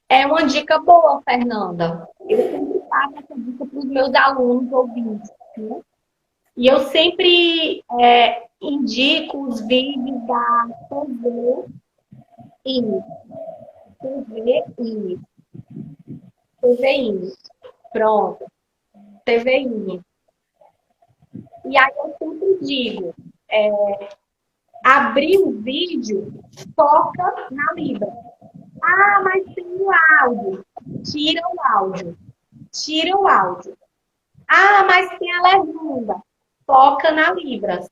É uma dica boa, Fernanda. Eu sempre passo essa dica para os meus alunos ouvintes, né? E eu sempre indico os vídeos da TVI. TVI. TVI. Pronto. TVI. E aí eu sempre digo, Abrir o vídeo, foca na Libra. Ah, mas tem o áudio. Tira o áudio. Tira o áudio. Ah, mas tem a legenda. Foca na Libras.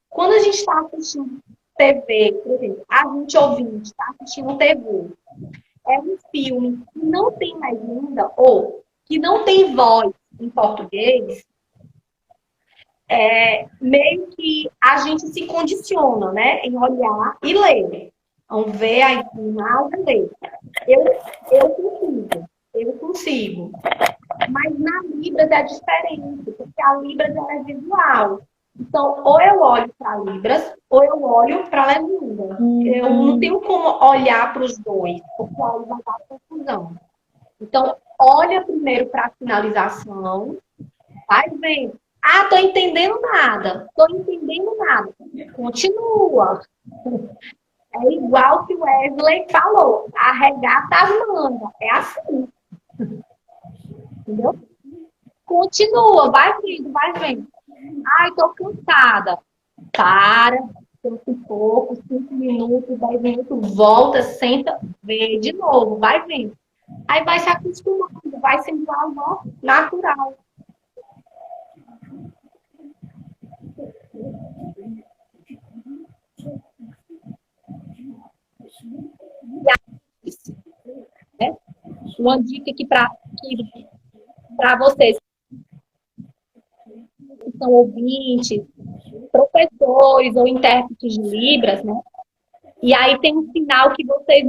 Quando a gente está assistindo TV, por exemplo, a gente ouvinte está assistindo TV, é um filme que não tem legenda ou que não tem voz em português, meio que a gente se condiciona, né, em olhar e ler. Então, ver a imagem e ler. Eu, eu consigo, eu consigo. Mas na Libras é diferente, porque a Libras ela é visual. Então, ou eu olho para Libras, ou eu olho para a legenda. Eu não tenho como olhar para os dois, porque aí vai dar confusão. Então, olha primeiro para a finalização, vai vendo. Ah, tô entendendo nada, tô entendendo nada. Continua. É igual que o Wesley falou, arregata as mangas. É assim, entendeu? Continua, vai vendo. Ai, tô cansada. Para, 5 e pouco, 5 minutos, 10 minutos, volta, senta, vê de novo, vai vendo. Aí vai se acostumando, vai sendo algo natural. Né? Uma dica aqui para vocês que são ouvintes, professores ou intérpretes de Libras, né? E aí tem um sinal que vocês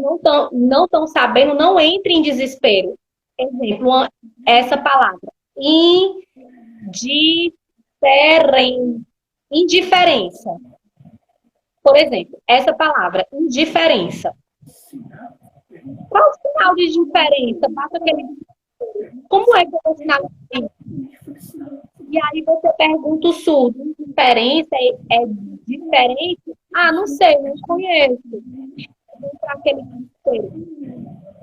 não tão sabendo, não entre em desespero. Exemplo, essa palavra. Indiferença. Por exemplo, essa palavra, indiferença. Qual o sinal de diferença? Como é que eu vou sinalizar? E aí você pergunta o surdo, diferença é diferente? Ah, não sei, não conheço. Para aquele desespero.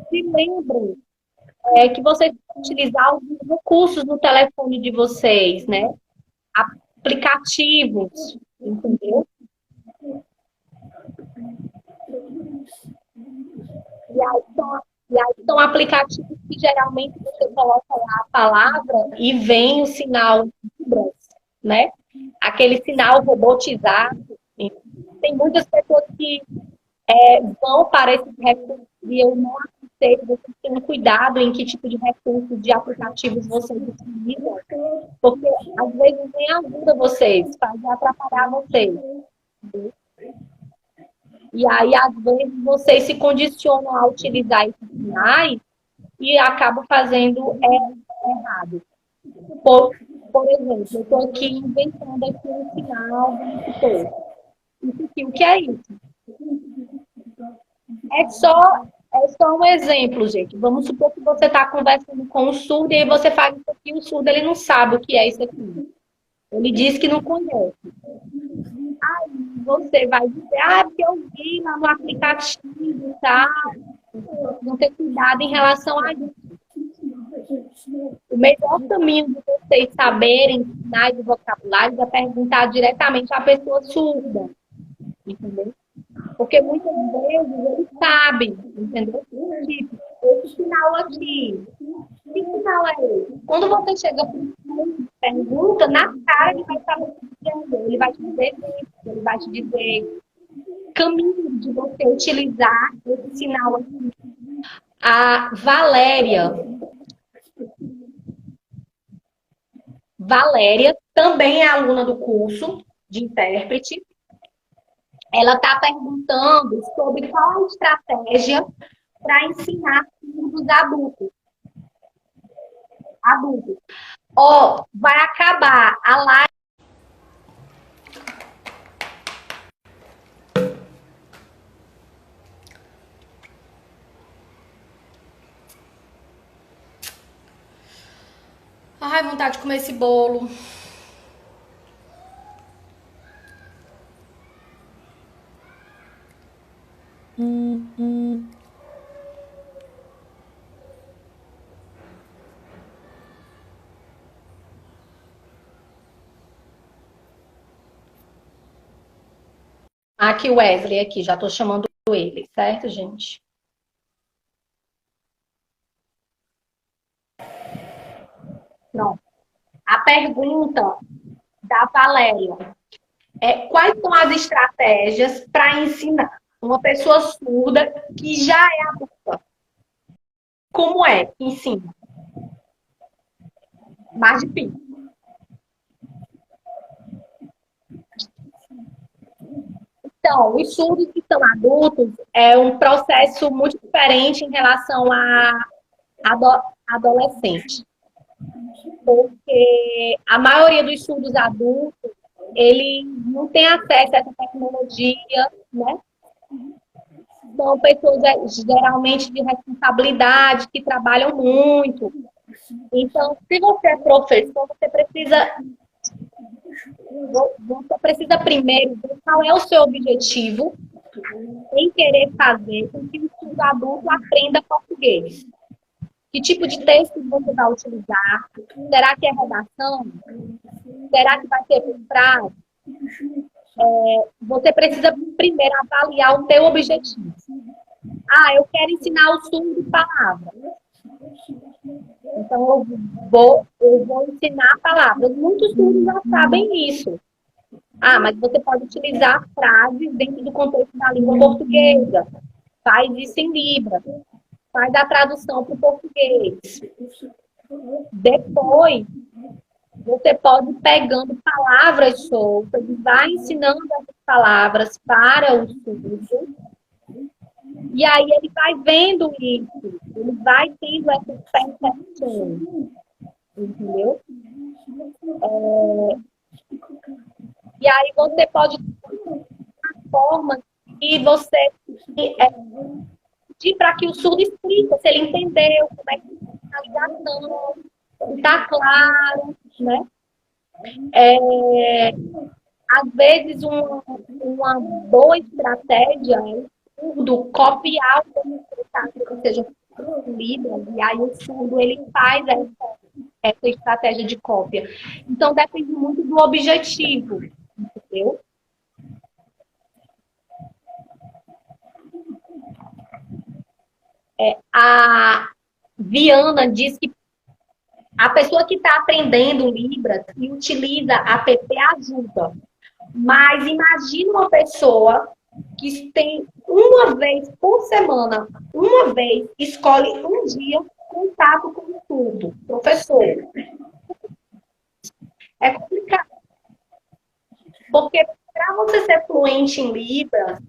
Se lembrem que vocês vão utilizar alguns recursos no telefone de vocês, né? Aplicativos, entendeu? E aí são aplicativos que geralmente você coloca lá a palavra e vem o sinal Libras, né? Aquele sinal robotizado. Tem muitas pessoas que vão para esses recursos e eu não aconselho vocês tenham cuidado em que tipo de recursos de aplicativos vocês utilizam, porque às vezes nem ajuda vocês, faz atrapalhar vocês. E aí, às vezes, vocês se condicionam a utilizar esses sinais e acabam fazendo errado. Por, por exemplo, eu estou aqui inventando aqui um sinal, isso aqui, o que é isso? É só, é só um exemplo, gente. Vamos supor que você está conversando com um surdo e aí você faz isso aqui, o surdo ele não sabe o que é isso aqui. Ele diz que não conhece. Você vai dizer, porque eu vi lá no aplicativo e tal. Não ter cuidado em relação a isso. O melhor caminho de vocês saberem sinais de vocabulário é perguntar diretamente à pessoa surda, entendeu? Porque muitas vezes eles sabem, entendeu? Tipo, esse sinal aqui, que sinal é esse? Quando você chega para o pergunta, na cara ele vai saber o que dizer, ele vai te dizer isso, ele vai te dizer caminho de você utilizar esse sinal aqui. A Valéria também é aluna do curso de intérprete. Ela está perguntando sobre qual a estratégia para ensinar os adultos. Vai acabar a live. Ai, vontade de comer esse bolo. Aqui o Wesley, aqui, já estou chamando ele, certo, gente? Pronto. A pergunta da Valéria é quais são as estratégias para ensinar uma pessoa surda que já é adulta? Como é que ensina? Mais difícil. Então, os surdos que são adultos é um processo muito diferente em relação a adolescente. Porque a maioria dos surdos adultos, ele não tem acesso a essa tecnologia, né? São pessoas geralmente de responsabilidade, que trabalham muito. Então, se você é professor, você precisa primeiro ver qual é o seu objetivo em querer fazer com que o surdo adulto aprenda português. Que tipo de texto você vai utilizar? Será que é redação? Será que vai ser por frase? Você precisa primeiro avaliar o seu objetivo. Ah, eu quero ensinar o surdo palavras. Então, eu vou ensinar palavras. Muitos surdos já sabem isso. Ah, mas você pode utilizar frases dentro do contexto da língua portuguesa. Faz isso em Libras. Faz a tradução para o português. Depois, você pode ir pegando palavras soltas e vai ensinando essas palavras para o surdo. E aí ele vai vendo isso. Ele vai tendo essas percepções. Entendeu? E aí você pode ter forma que você pedir para que o surdo explique se ele entendeu, como é que está a ligação, se está claro, né? Às vezes, uma boa estratégia é o surdo copiar o que seja Libras, e aí o surdo ele faz essa estratégia de cópia. Então, depende muito do objetivo, entendeu? A Viana diz que a pessoa que está aprendendo Libras e utiliza a app ajuda. Mas imagine uma pessoa que tem uma vez por semana, uma vez, escolhe um dia contato com o surdo, professor. É complicado. Porque para você ser fluente em Libras,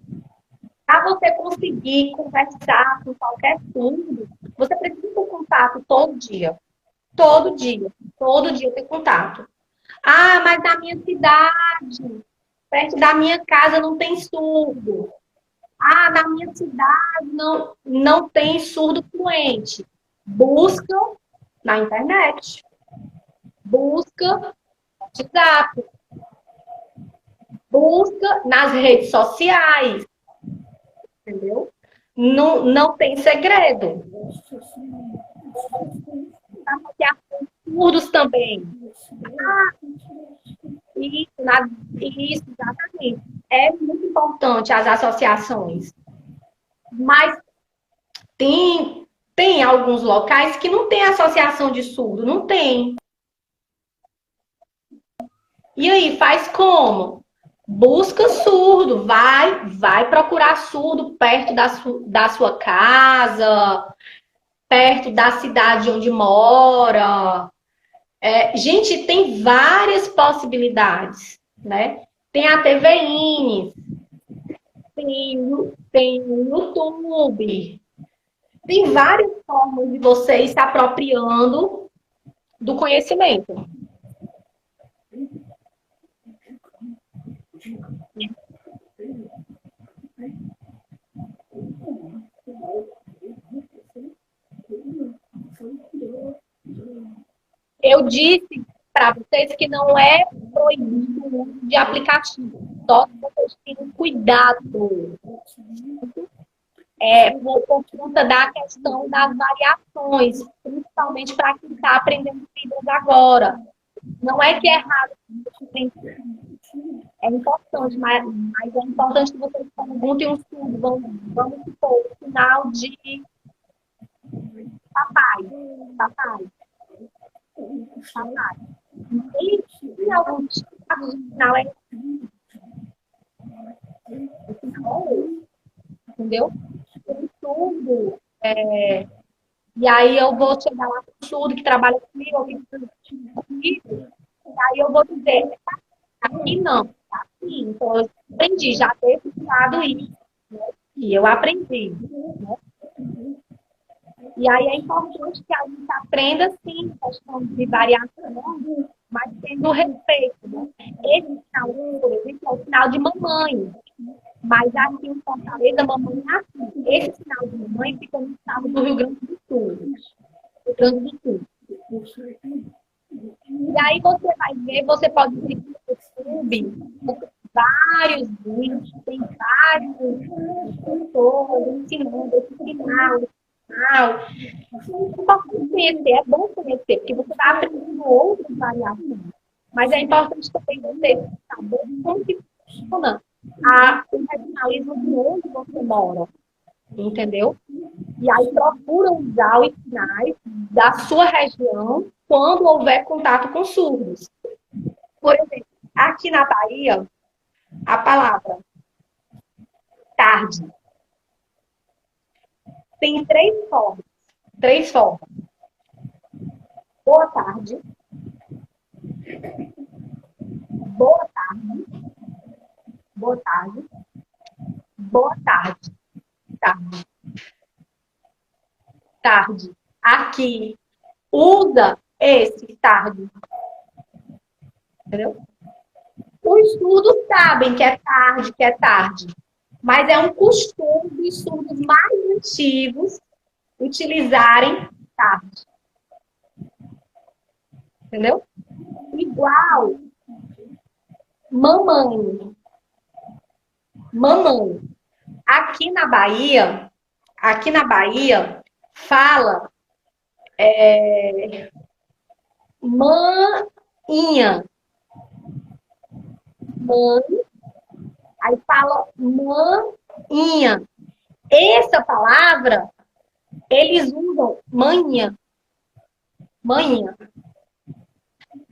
para você conseguir conversar com qualquer surdo, você precisa ter contato todo dia. Todo dia. Todo dia ter contato. Ah, mas na minha cidade, perto da minha casa, não tem surdo. Ah, na minha cidade não tem surdo fluente. Busca na internet. Busca no WhatsApp. Busca nas redes sociais. Entendeu? Não tem segredo. Surdos também. Ah, isso, exatamente. É muito importante as associações. Mas tem alguns locais que não tem associação de surdo, não tem. E aí, faz como? Busca surdo, vai procurar surdo perto da sua casa, perto da cidade onde mora. Gente, tem várias possibilidades, né? Tem a TVINES, tem o YouTube, tem várias formas de você ir se apropriando do conhecimento. Eu disse para vocês que não é proibido o uso de aplicativo, só que vocês tenham cuidado. Por conta da questão das variações, principalmente para quem está aprendendo Libras agora. Não é que é errado, É importante, mas é importante que vocês perguntem um estudo. Vamos supor, o sinal de papai, papai, papai. E se algum tipo de sinal é esse sinal é esse, entendeu? O estudo, e aí eu vou chegar lá com o estudo que trabalha comigo, ou que estuda comigo, e aí eu vou dizer, aqui não, tá aqui. Então eu aprendi, já ter estudado isso, né? E eu aprendi, né? E aí é importante que a gente aprenda, sim, questão de variação, mas tendo respeito, né? Esse sinal, por exemplo, é o sinal de mamãe. Mas aqui em Fortaleza, mamãe é assim. Esse sinal de mamãe fica no estado do Rio Grande do Sul. Rio Grande do Sul. E aí você vai ver, você pode ver no YouTube vários vídeos, tem vários tutores ensinando esse sinal, esse sinal. É importante conhecer, é bom conhecer, porque você está aprendendo outras variações. Mas é importante também você saber como que funciona o regionalismo de onde você mora, entendeu? E aí procura usar os sinais da sua região quando houver contato com surdos. Por exemplo, aqui na Bahia, a palavra tarde tem três formas. Três formas. Boa tarde. Boa tarde. Boa tarde. Boa tarde. Tarde. Tarde. Aqui usa esse tarde. Entendeu? Os surdos sabem que é tarde, que é tarde. Mas é um costume dos surdos mais antigos utilizarem tarde. Entendeu? Igual mamãe. Mamãe. Aqui na Bahia, fala manhinha. Mãe. Aí fala manhinha. Essa palavra, eles usam manhinha. Manhinha.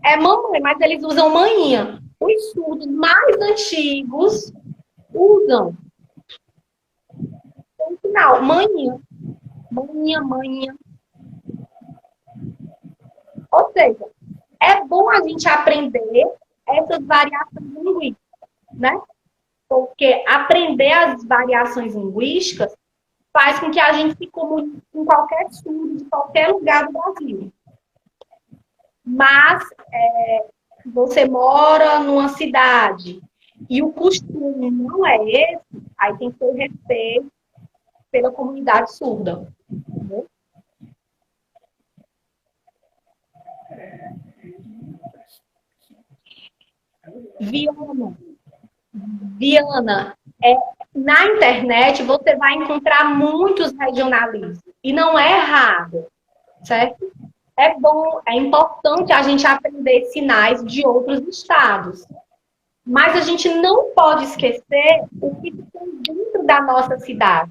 É mamãe, mas eles usam manhinha. Os surdos mais antigos usam no final, manhinha. Manhinha, manhinha. Ou seja, é bom a gente aprender essas variações linguísticas, né? Porque aprender as variações linguísticas faz com que a gente se comunique com qualquer surdo de qualquer lugar do Brasil. Mas você mora numa cidade e o costume não é esse, aí tem que ter respeito pela comunidade surda. Entendeu? Viana, na internet você vai encontrar muitos regionalismos. E não é errado, certo? É bom, é importante a gente aprender sinais de outros estados. Mas a gente não pode esquecer o que tem dentro da nossa cidade,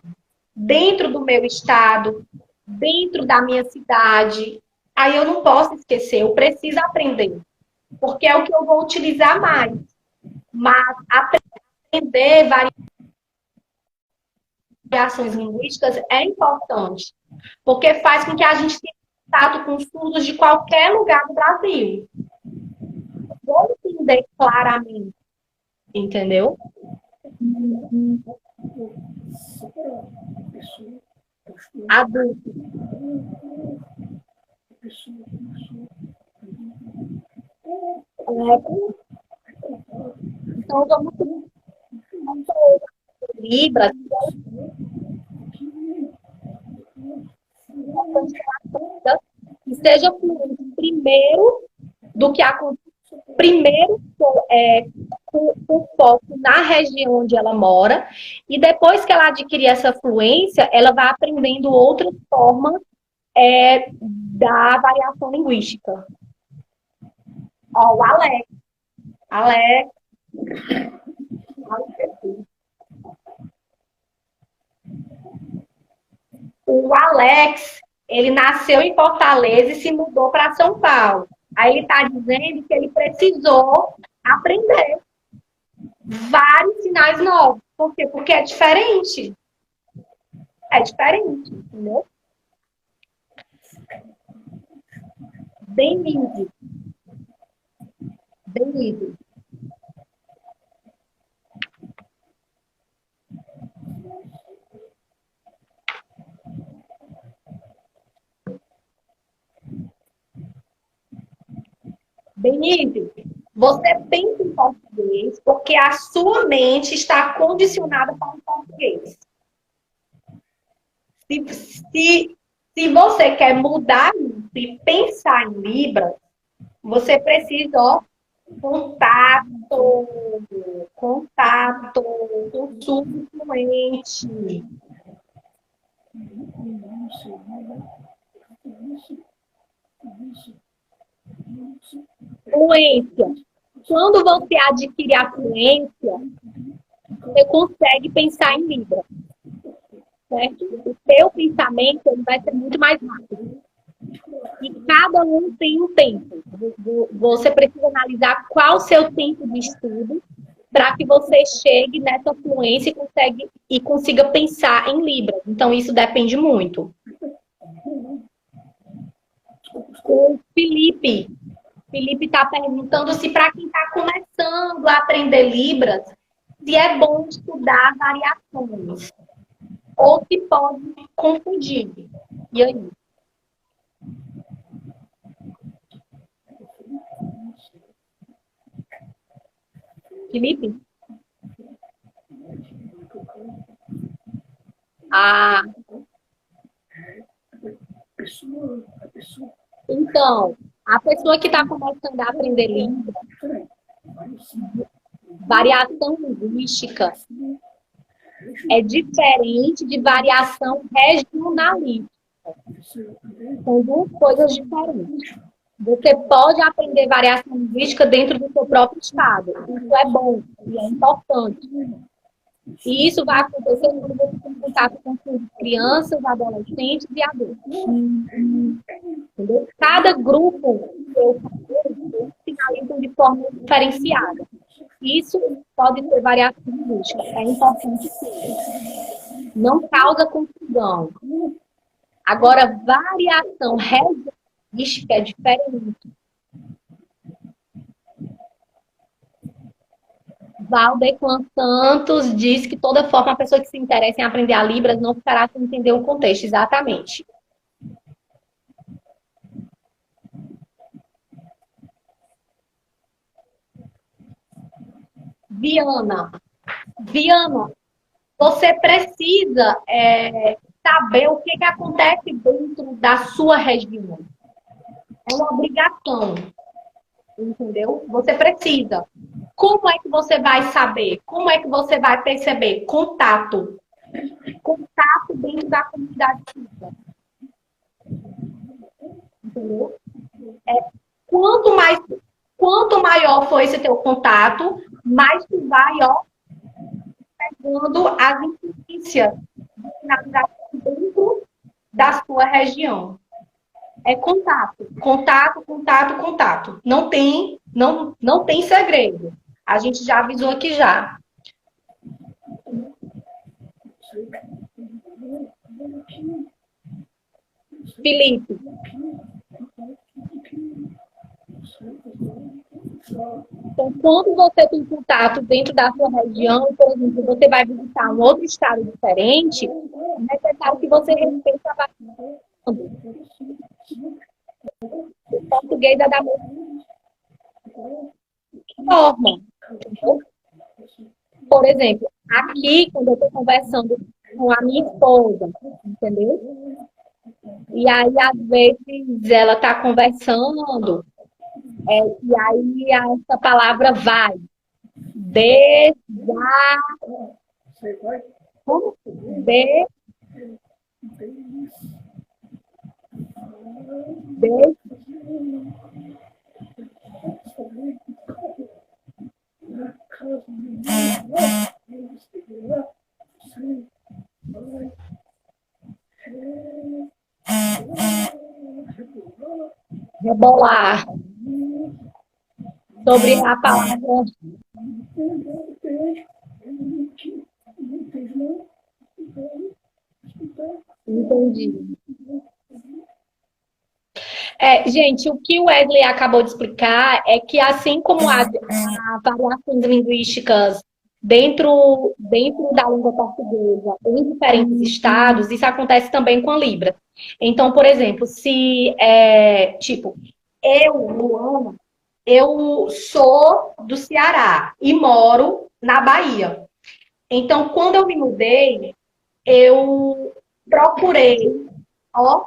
dentro do meu estado, dentro da minha cidade. Aí eu não posso esquecer, eu preciso aprender, porque é o que eu vou utilizar mais. Mas aprender variações linguísticas é importante, porque faz com que a gente tenha contato com surdos de qualquer lugar do Brasil. Vou entender claramente, entendeu? Adulto. Então, vamos Libras, que seja primeiro do que acontece. Primeiro, com foco na região onde ela mora, e depois que ela adquirir essa fluência, ela vai aprendendo outras formas da variação linguística. Ó, o Alex. Alex. O Alex, ele nasceu em Fortaleza e se mudou para São Paulo. Aí ele está dizendo que ele precisou aprender vários sinais novos. Por quê? Porque é diferente. É diferente, entendeu? Bem livre. Bem livre. Denise, você pensa em português porque a sua mente está condicionada para o português. Se você quer mudar isso e pensar em Libras, você precisa, ó, contato, contato com o subfluente. Fluência. Quando você adquire a fluência, você consegue pensar em Libra. Certo? O seu pensamento ele vai ser muito mais rápido. E cada um tem um tempo. Você precisa analisar qual o seu tempo de estudo para que você chegue nessa fluência e consiga pensar em Libras. Então, isso depende muito. O Felipe está perguntando se para quem está começando a aprender Libras, se é bom estudar variações ou se pode confundir. E aí? Felipe? Ah. Então, a pessoa que está começando a aprender língua, variação linguística é diferente de variação regionalística. São duas coisas diferentes. Você pode aprender variação linguística dentro do seu próprio estado. Isso é bom e é importante. E isso vai acontecer quando você tem contato com crianças, adolescentes e adultos. Entendeu? Cada grupo sinaliza de forma diferenciada. Isso pode ser variação linguística. É importante sim. Não causa confusão. Agora, variação regionalística é diferente. Valdeclan Santos diz que toda forma a pessoa que se interessa em aprender a Libras não ficará sem entender o contexto. Exatamente. Viana, você precisa saber o que acontece dentro da sua região. É uma obrigação. Entendeu? Você precisa. Como é que você vai saber? Como é que você vai perceber? Contato. Contato dentro da comunidade civil. Entendeu? Quanto maior for esse teu contato, mais tu vai, ó, pegando as influências dentro da sua região. É contato, contato, contato, contato. Não tem segredo. A gente já avisou aqui já. Felipe. Então, quando você tem contato dentro da sua região, por exemplo, você vai visitar um outro estado diferente, é necessário que você respeite a vacina. O português é da mesma forma. Entendeu? Por exemplo, aqui, quando eu estou conversando com a minha esposa, entendeu? E aí, às vezes, ela está conversando, e aí essa palavra vai. Como? Rebolar sobre a palavra. Entendi. Gente, o que o Wesley acabou de explicar é que, assim como há variações linguísticas dentro da língua portuguesa, em diferentes estados, isso acontece também com a Libra. Então, por exemplo, tipo, Luana, eu sou do Ceará e moro na Bahia. Então, quando eu me mudei, eu procurei, ó,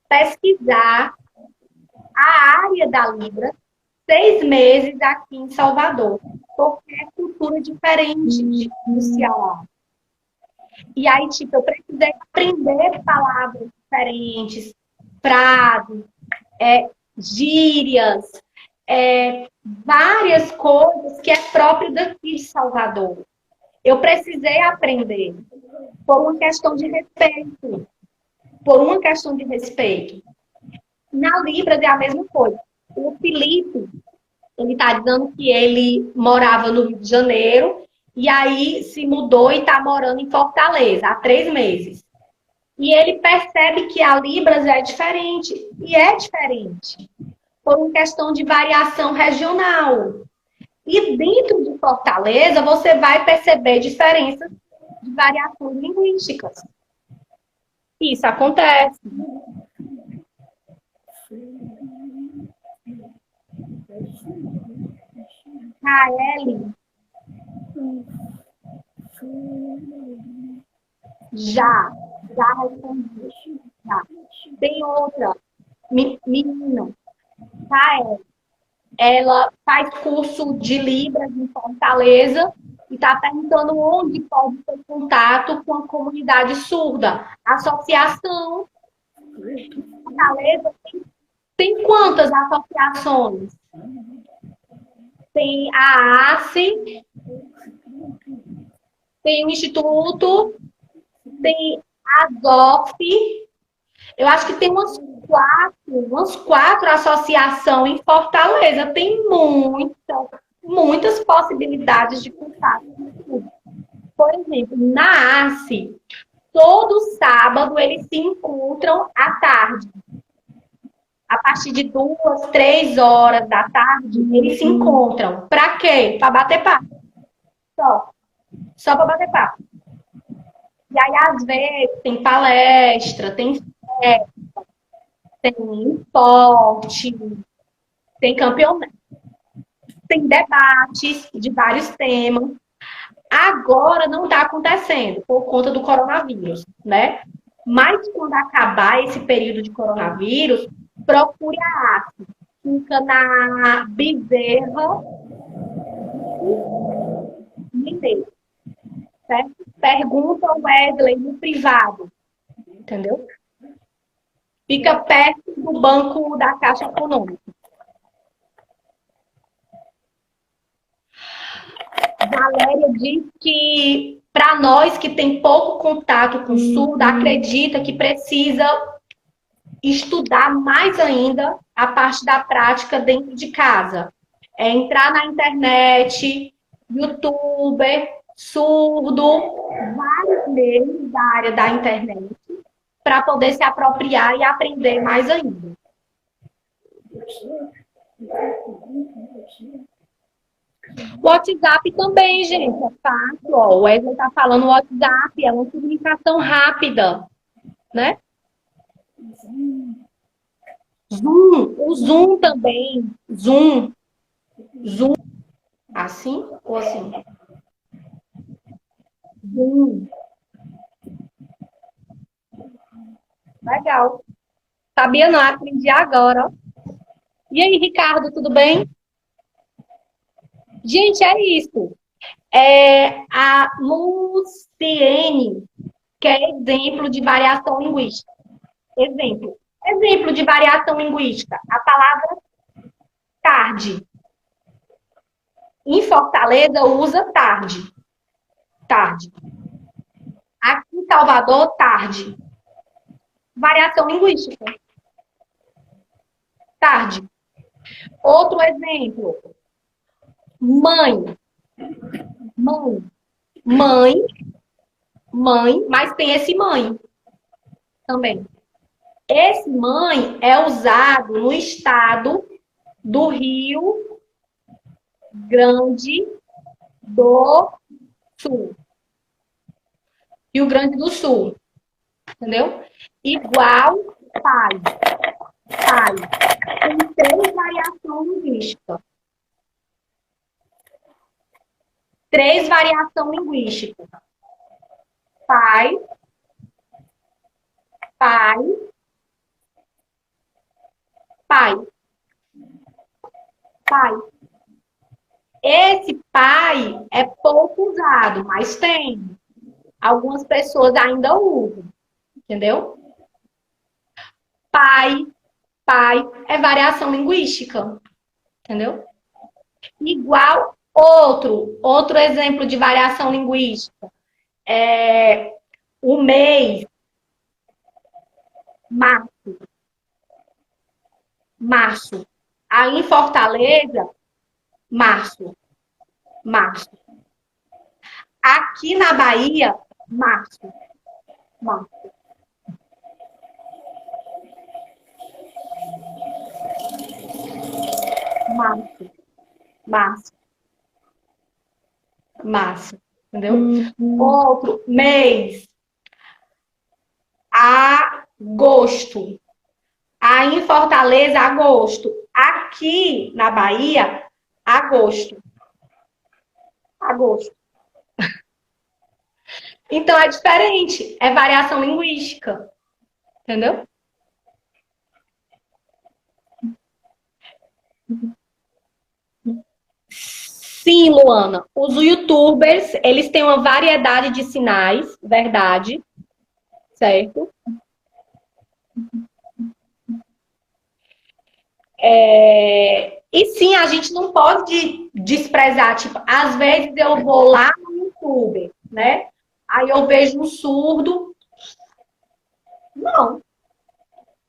pesquisar a área da Libra 6 meses aqui em Salvador, porque é cultura diferente do Ceará. E aí, tipo, eu precisei aprender palavras diferentes, frases, gírias, várias coisas que é próprio daqui de Salvador. Eu precisei aprender por uma questão de respeito. Por uma questão de respeito. Na Libras é a mesma coisa. O Felipe, ele está dizendo que ele morava no Rio de Janeiro e aí se mudou e está morando em Fortaleza há 3 meses. E ele percebe que a Libras é diferente. E é diferente. Por uma questão de variação regional. E dentro de Fortaleza, você vai perceber diferenças de variações linguísticas. Isso acontece. KL, já respondi. Já. Tem outra, menina, KL. Ela faz curso de Libras em Fortaleza e está perguntando onde pode ter contato com a comunidade surda. A associação Fortaleza tem quantas associações? Tem a ACE, tem o Instituto, tem a ZOF, eu acho que tem umas quatro associações em Fortaleza. Tem muitas possibilidades de contato. Por exemplo, na ACE, todo sábado eles se encontram à tarde. A partir de 2, 3 horas da tarde, eles se encontram. Para quê? Para bater papo. Só para bater papo. E aí, às vezes, tem palestra, tem festa, tem esporte, tem campeonato, tem debates de vários temas. Agora não está acontecendo por conta do coronavírus, né? Mas quando acabar esse período de coronavírus, procure a ACE. Fica na Bezerra Mineiro, certo? Pergunta ao Wesley no privado, entendeu? Fica perto do banco da Caixa Econômica. Valéria diz que, para nós que tem pouco contato com o surdo, acredita que precisa estudar mais ainda a parte da prática dentro de casa. É entrar na internet, youtuber, surdo, vários meios da área da internet, para poder se apropriar e aprender mais ainda. O WhatsApp também, gente, é fácil. Ó, o Wesley está falando o WhatsApp, é uma comunicação rápida, né? Zoom, o Zoom também. Zoom. Assim ou assim? Zoom. Legal. Sabia não, aprendi agora. Ó. E aí, Ricardo, tudo bem? Gente, é isso. A Luciene, que é exemplo de variação linguística. Exemplo de variação linguística. A palavra tarde. Em Fortaleza usa tarde. Tarde. Aqui em Salvador, tarde. Variação linguística. Tarde. Outro exemplo. Mãe. Mãe. Mãe. Mãe, mas tem esse mãe também. Esse mãe é usado no estado do Rio Grande do Sul. Rio Grande do Sul. Entendeu? Igual pai. Pai. Tem 3 variações linguísticas. 3 variações linguísticas. Pai. Pai. Pai. Pai. Esse pai é pouco usado, mas tem. Algumas pessoas ainda usam. Entendeu? Pai. Pai é variação linguística. Entendeu? Igual outro exemplo de variação linguística. O mês. Março. Março. Aí em Fortaleza, março. Março. Aqui na Bahia, março. Março. Março. Março. Março. Entendeu? Outro, mês. Agosto. Aí em Fortaleza, agosto. Aqui na Bahia, agosto. Agosto. Então é diferente. É variação linguística. Entendeu? Sim, Luana. Os YouTubers, eles têm uma variedade de sinais, verdade, certo? E sim, a gente não pode desprezar, tipo, às vezes eu vou lá no YouTube, né? Aí eu vejo um surdo. Não,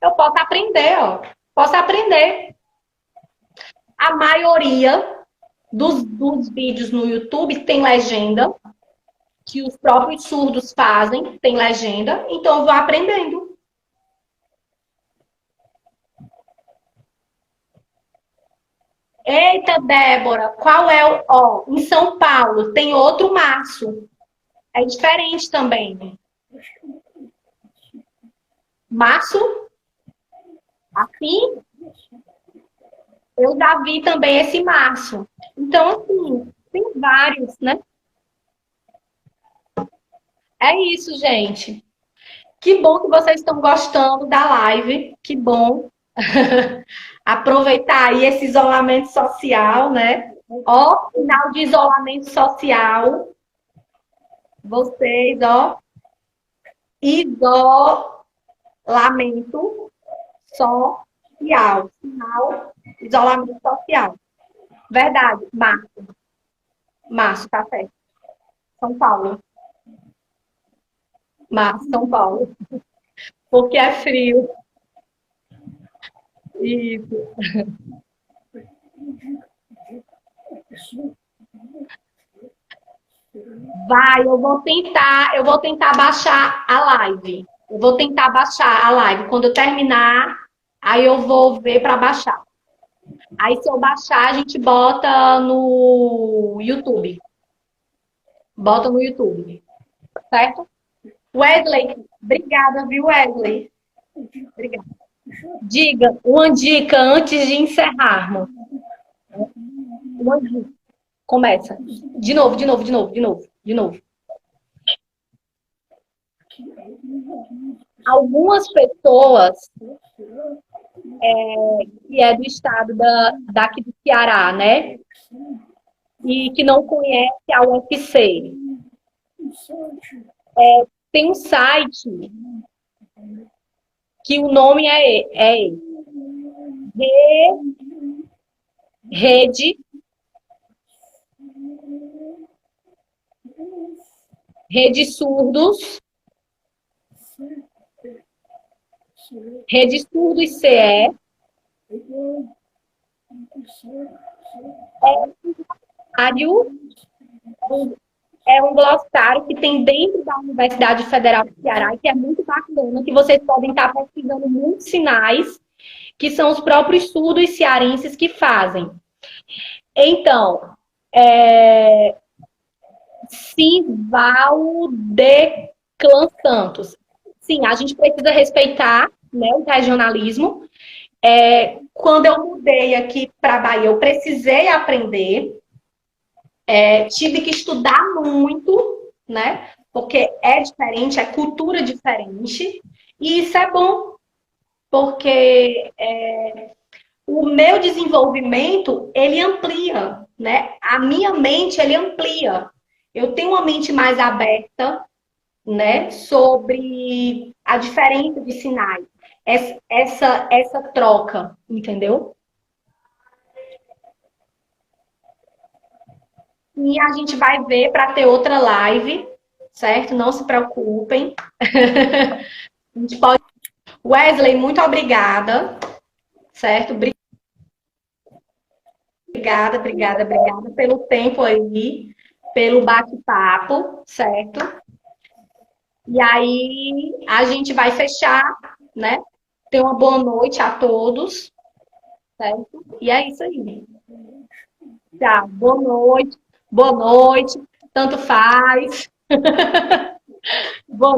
eu posso aprender, ó. Posso aprender. A maioria dos vídeos no YouTube tem legenda, que os próprios surdos fazem, tem legenda, então eu vou aprendendo. Eita, Débora, qual é o. Ó, em São Paulo tem outro Márcio. É diferente também. Márcio? Assim? Eu já vi também esse Márcio. Então, assim, tem vários, né? É isso, gente. Que bom que vocês estão gostando da live. Que bom. Aproveitar aí esse isolamento social, né? Ó, final de isolamento social. Vocês, ó, isolamento social. Final, isolamento social. Verdade, Márcio. Márcio, tá certo. São Paulo. Márcio, São Paulo. Porque é frio. Isso. Vai, eu vou tentar baixar a live. Eu vou tentar baixar a live. Quando eu terminar, aí eu vou ver para baixar. Aí se eu baixar, a gente bota no YouTube. Bota no YouTube. Certo? Wesley, obrigada, viu, Wesley? Obrigada. Diga uma dica antes de encerrarmos. Uma dica. Começa. De novo, de novo, de novo, de novo, de novo. Algumas pessoas que é do estado daqui do Ceará, né? E que não conhece a UFC. Tem um site que o nome é Rede, Rede Surdos Rede Surdos CE Mário é um glossário que tem dentro da Universidade Federal do Ceará e que é muito bacana, que vocês podem estar pesquisando muitos sinais, que são os próprios surdos cearenses que fazem. Então, Simval de Clã Santos. Sim, a gente precisa respeitar, né, o regionalismo. Quando eu mudei aqui para a Bahia, eu precisei aprender, tive que estudar muito, né? Porque é diferente, é cultura diferente. E isso é bom, porque o meu desenvolvimento, ele amplia, né? A minha mente, ele amplia. Eu tenho uma mente mais aberta, né? Sobre a diferença de sinais. Essa troca, entendeu? E a gente vai ver para ter outra live, certo? Não se preocupem. A gente pode... Wesley, muito obrigada, certo? Obrigada pelo tempo aí, pelo bate-papo, certo? E aí a gente vai fechar, né? Tenha uma boa noite a todos, certo? E é isso aí. Tchau, boa noite, tanto faz. Boa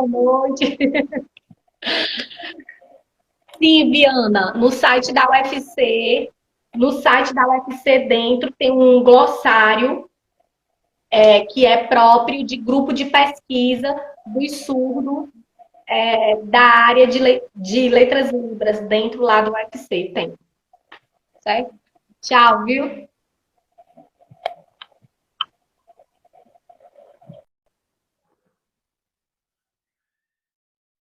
noite. Sim, Viana, no site da UFC dentro tem um glossário que é próprio de grupo de pesquisa dos surdos da área de letras libras dentro lá do UFC, tem. Certo? Tchau, viu?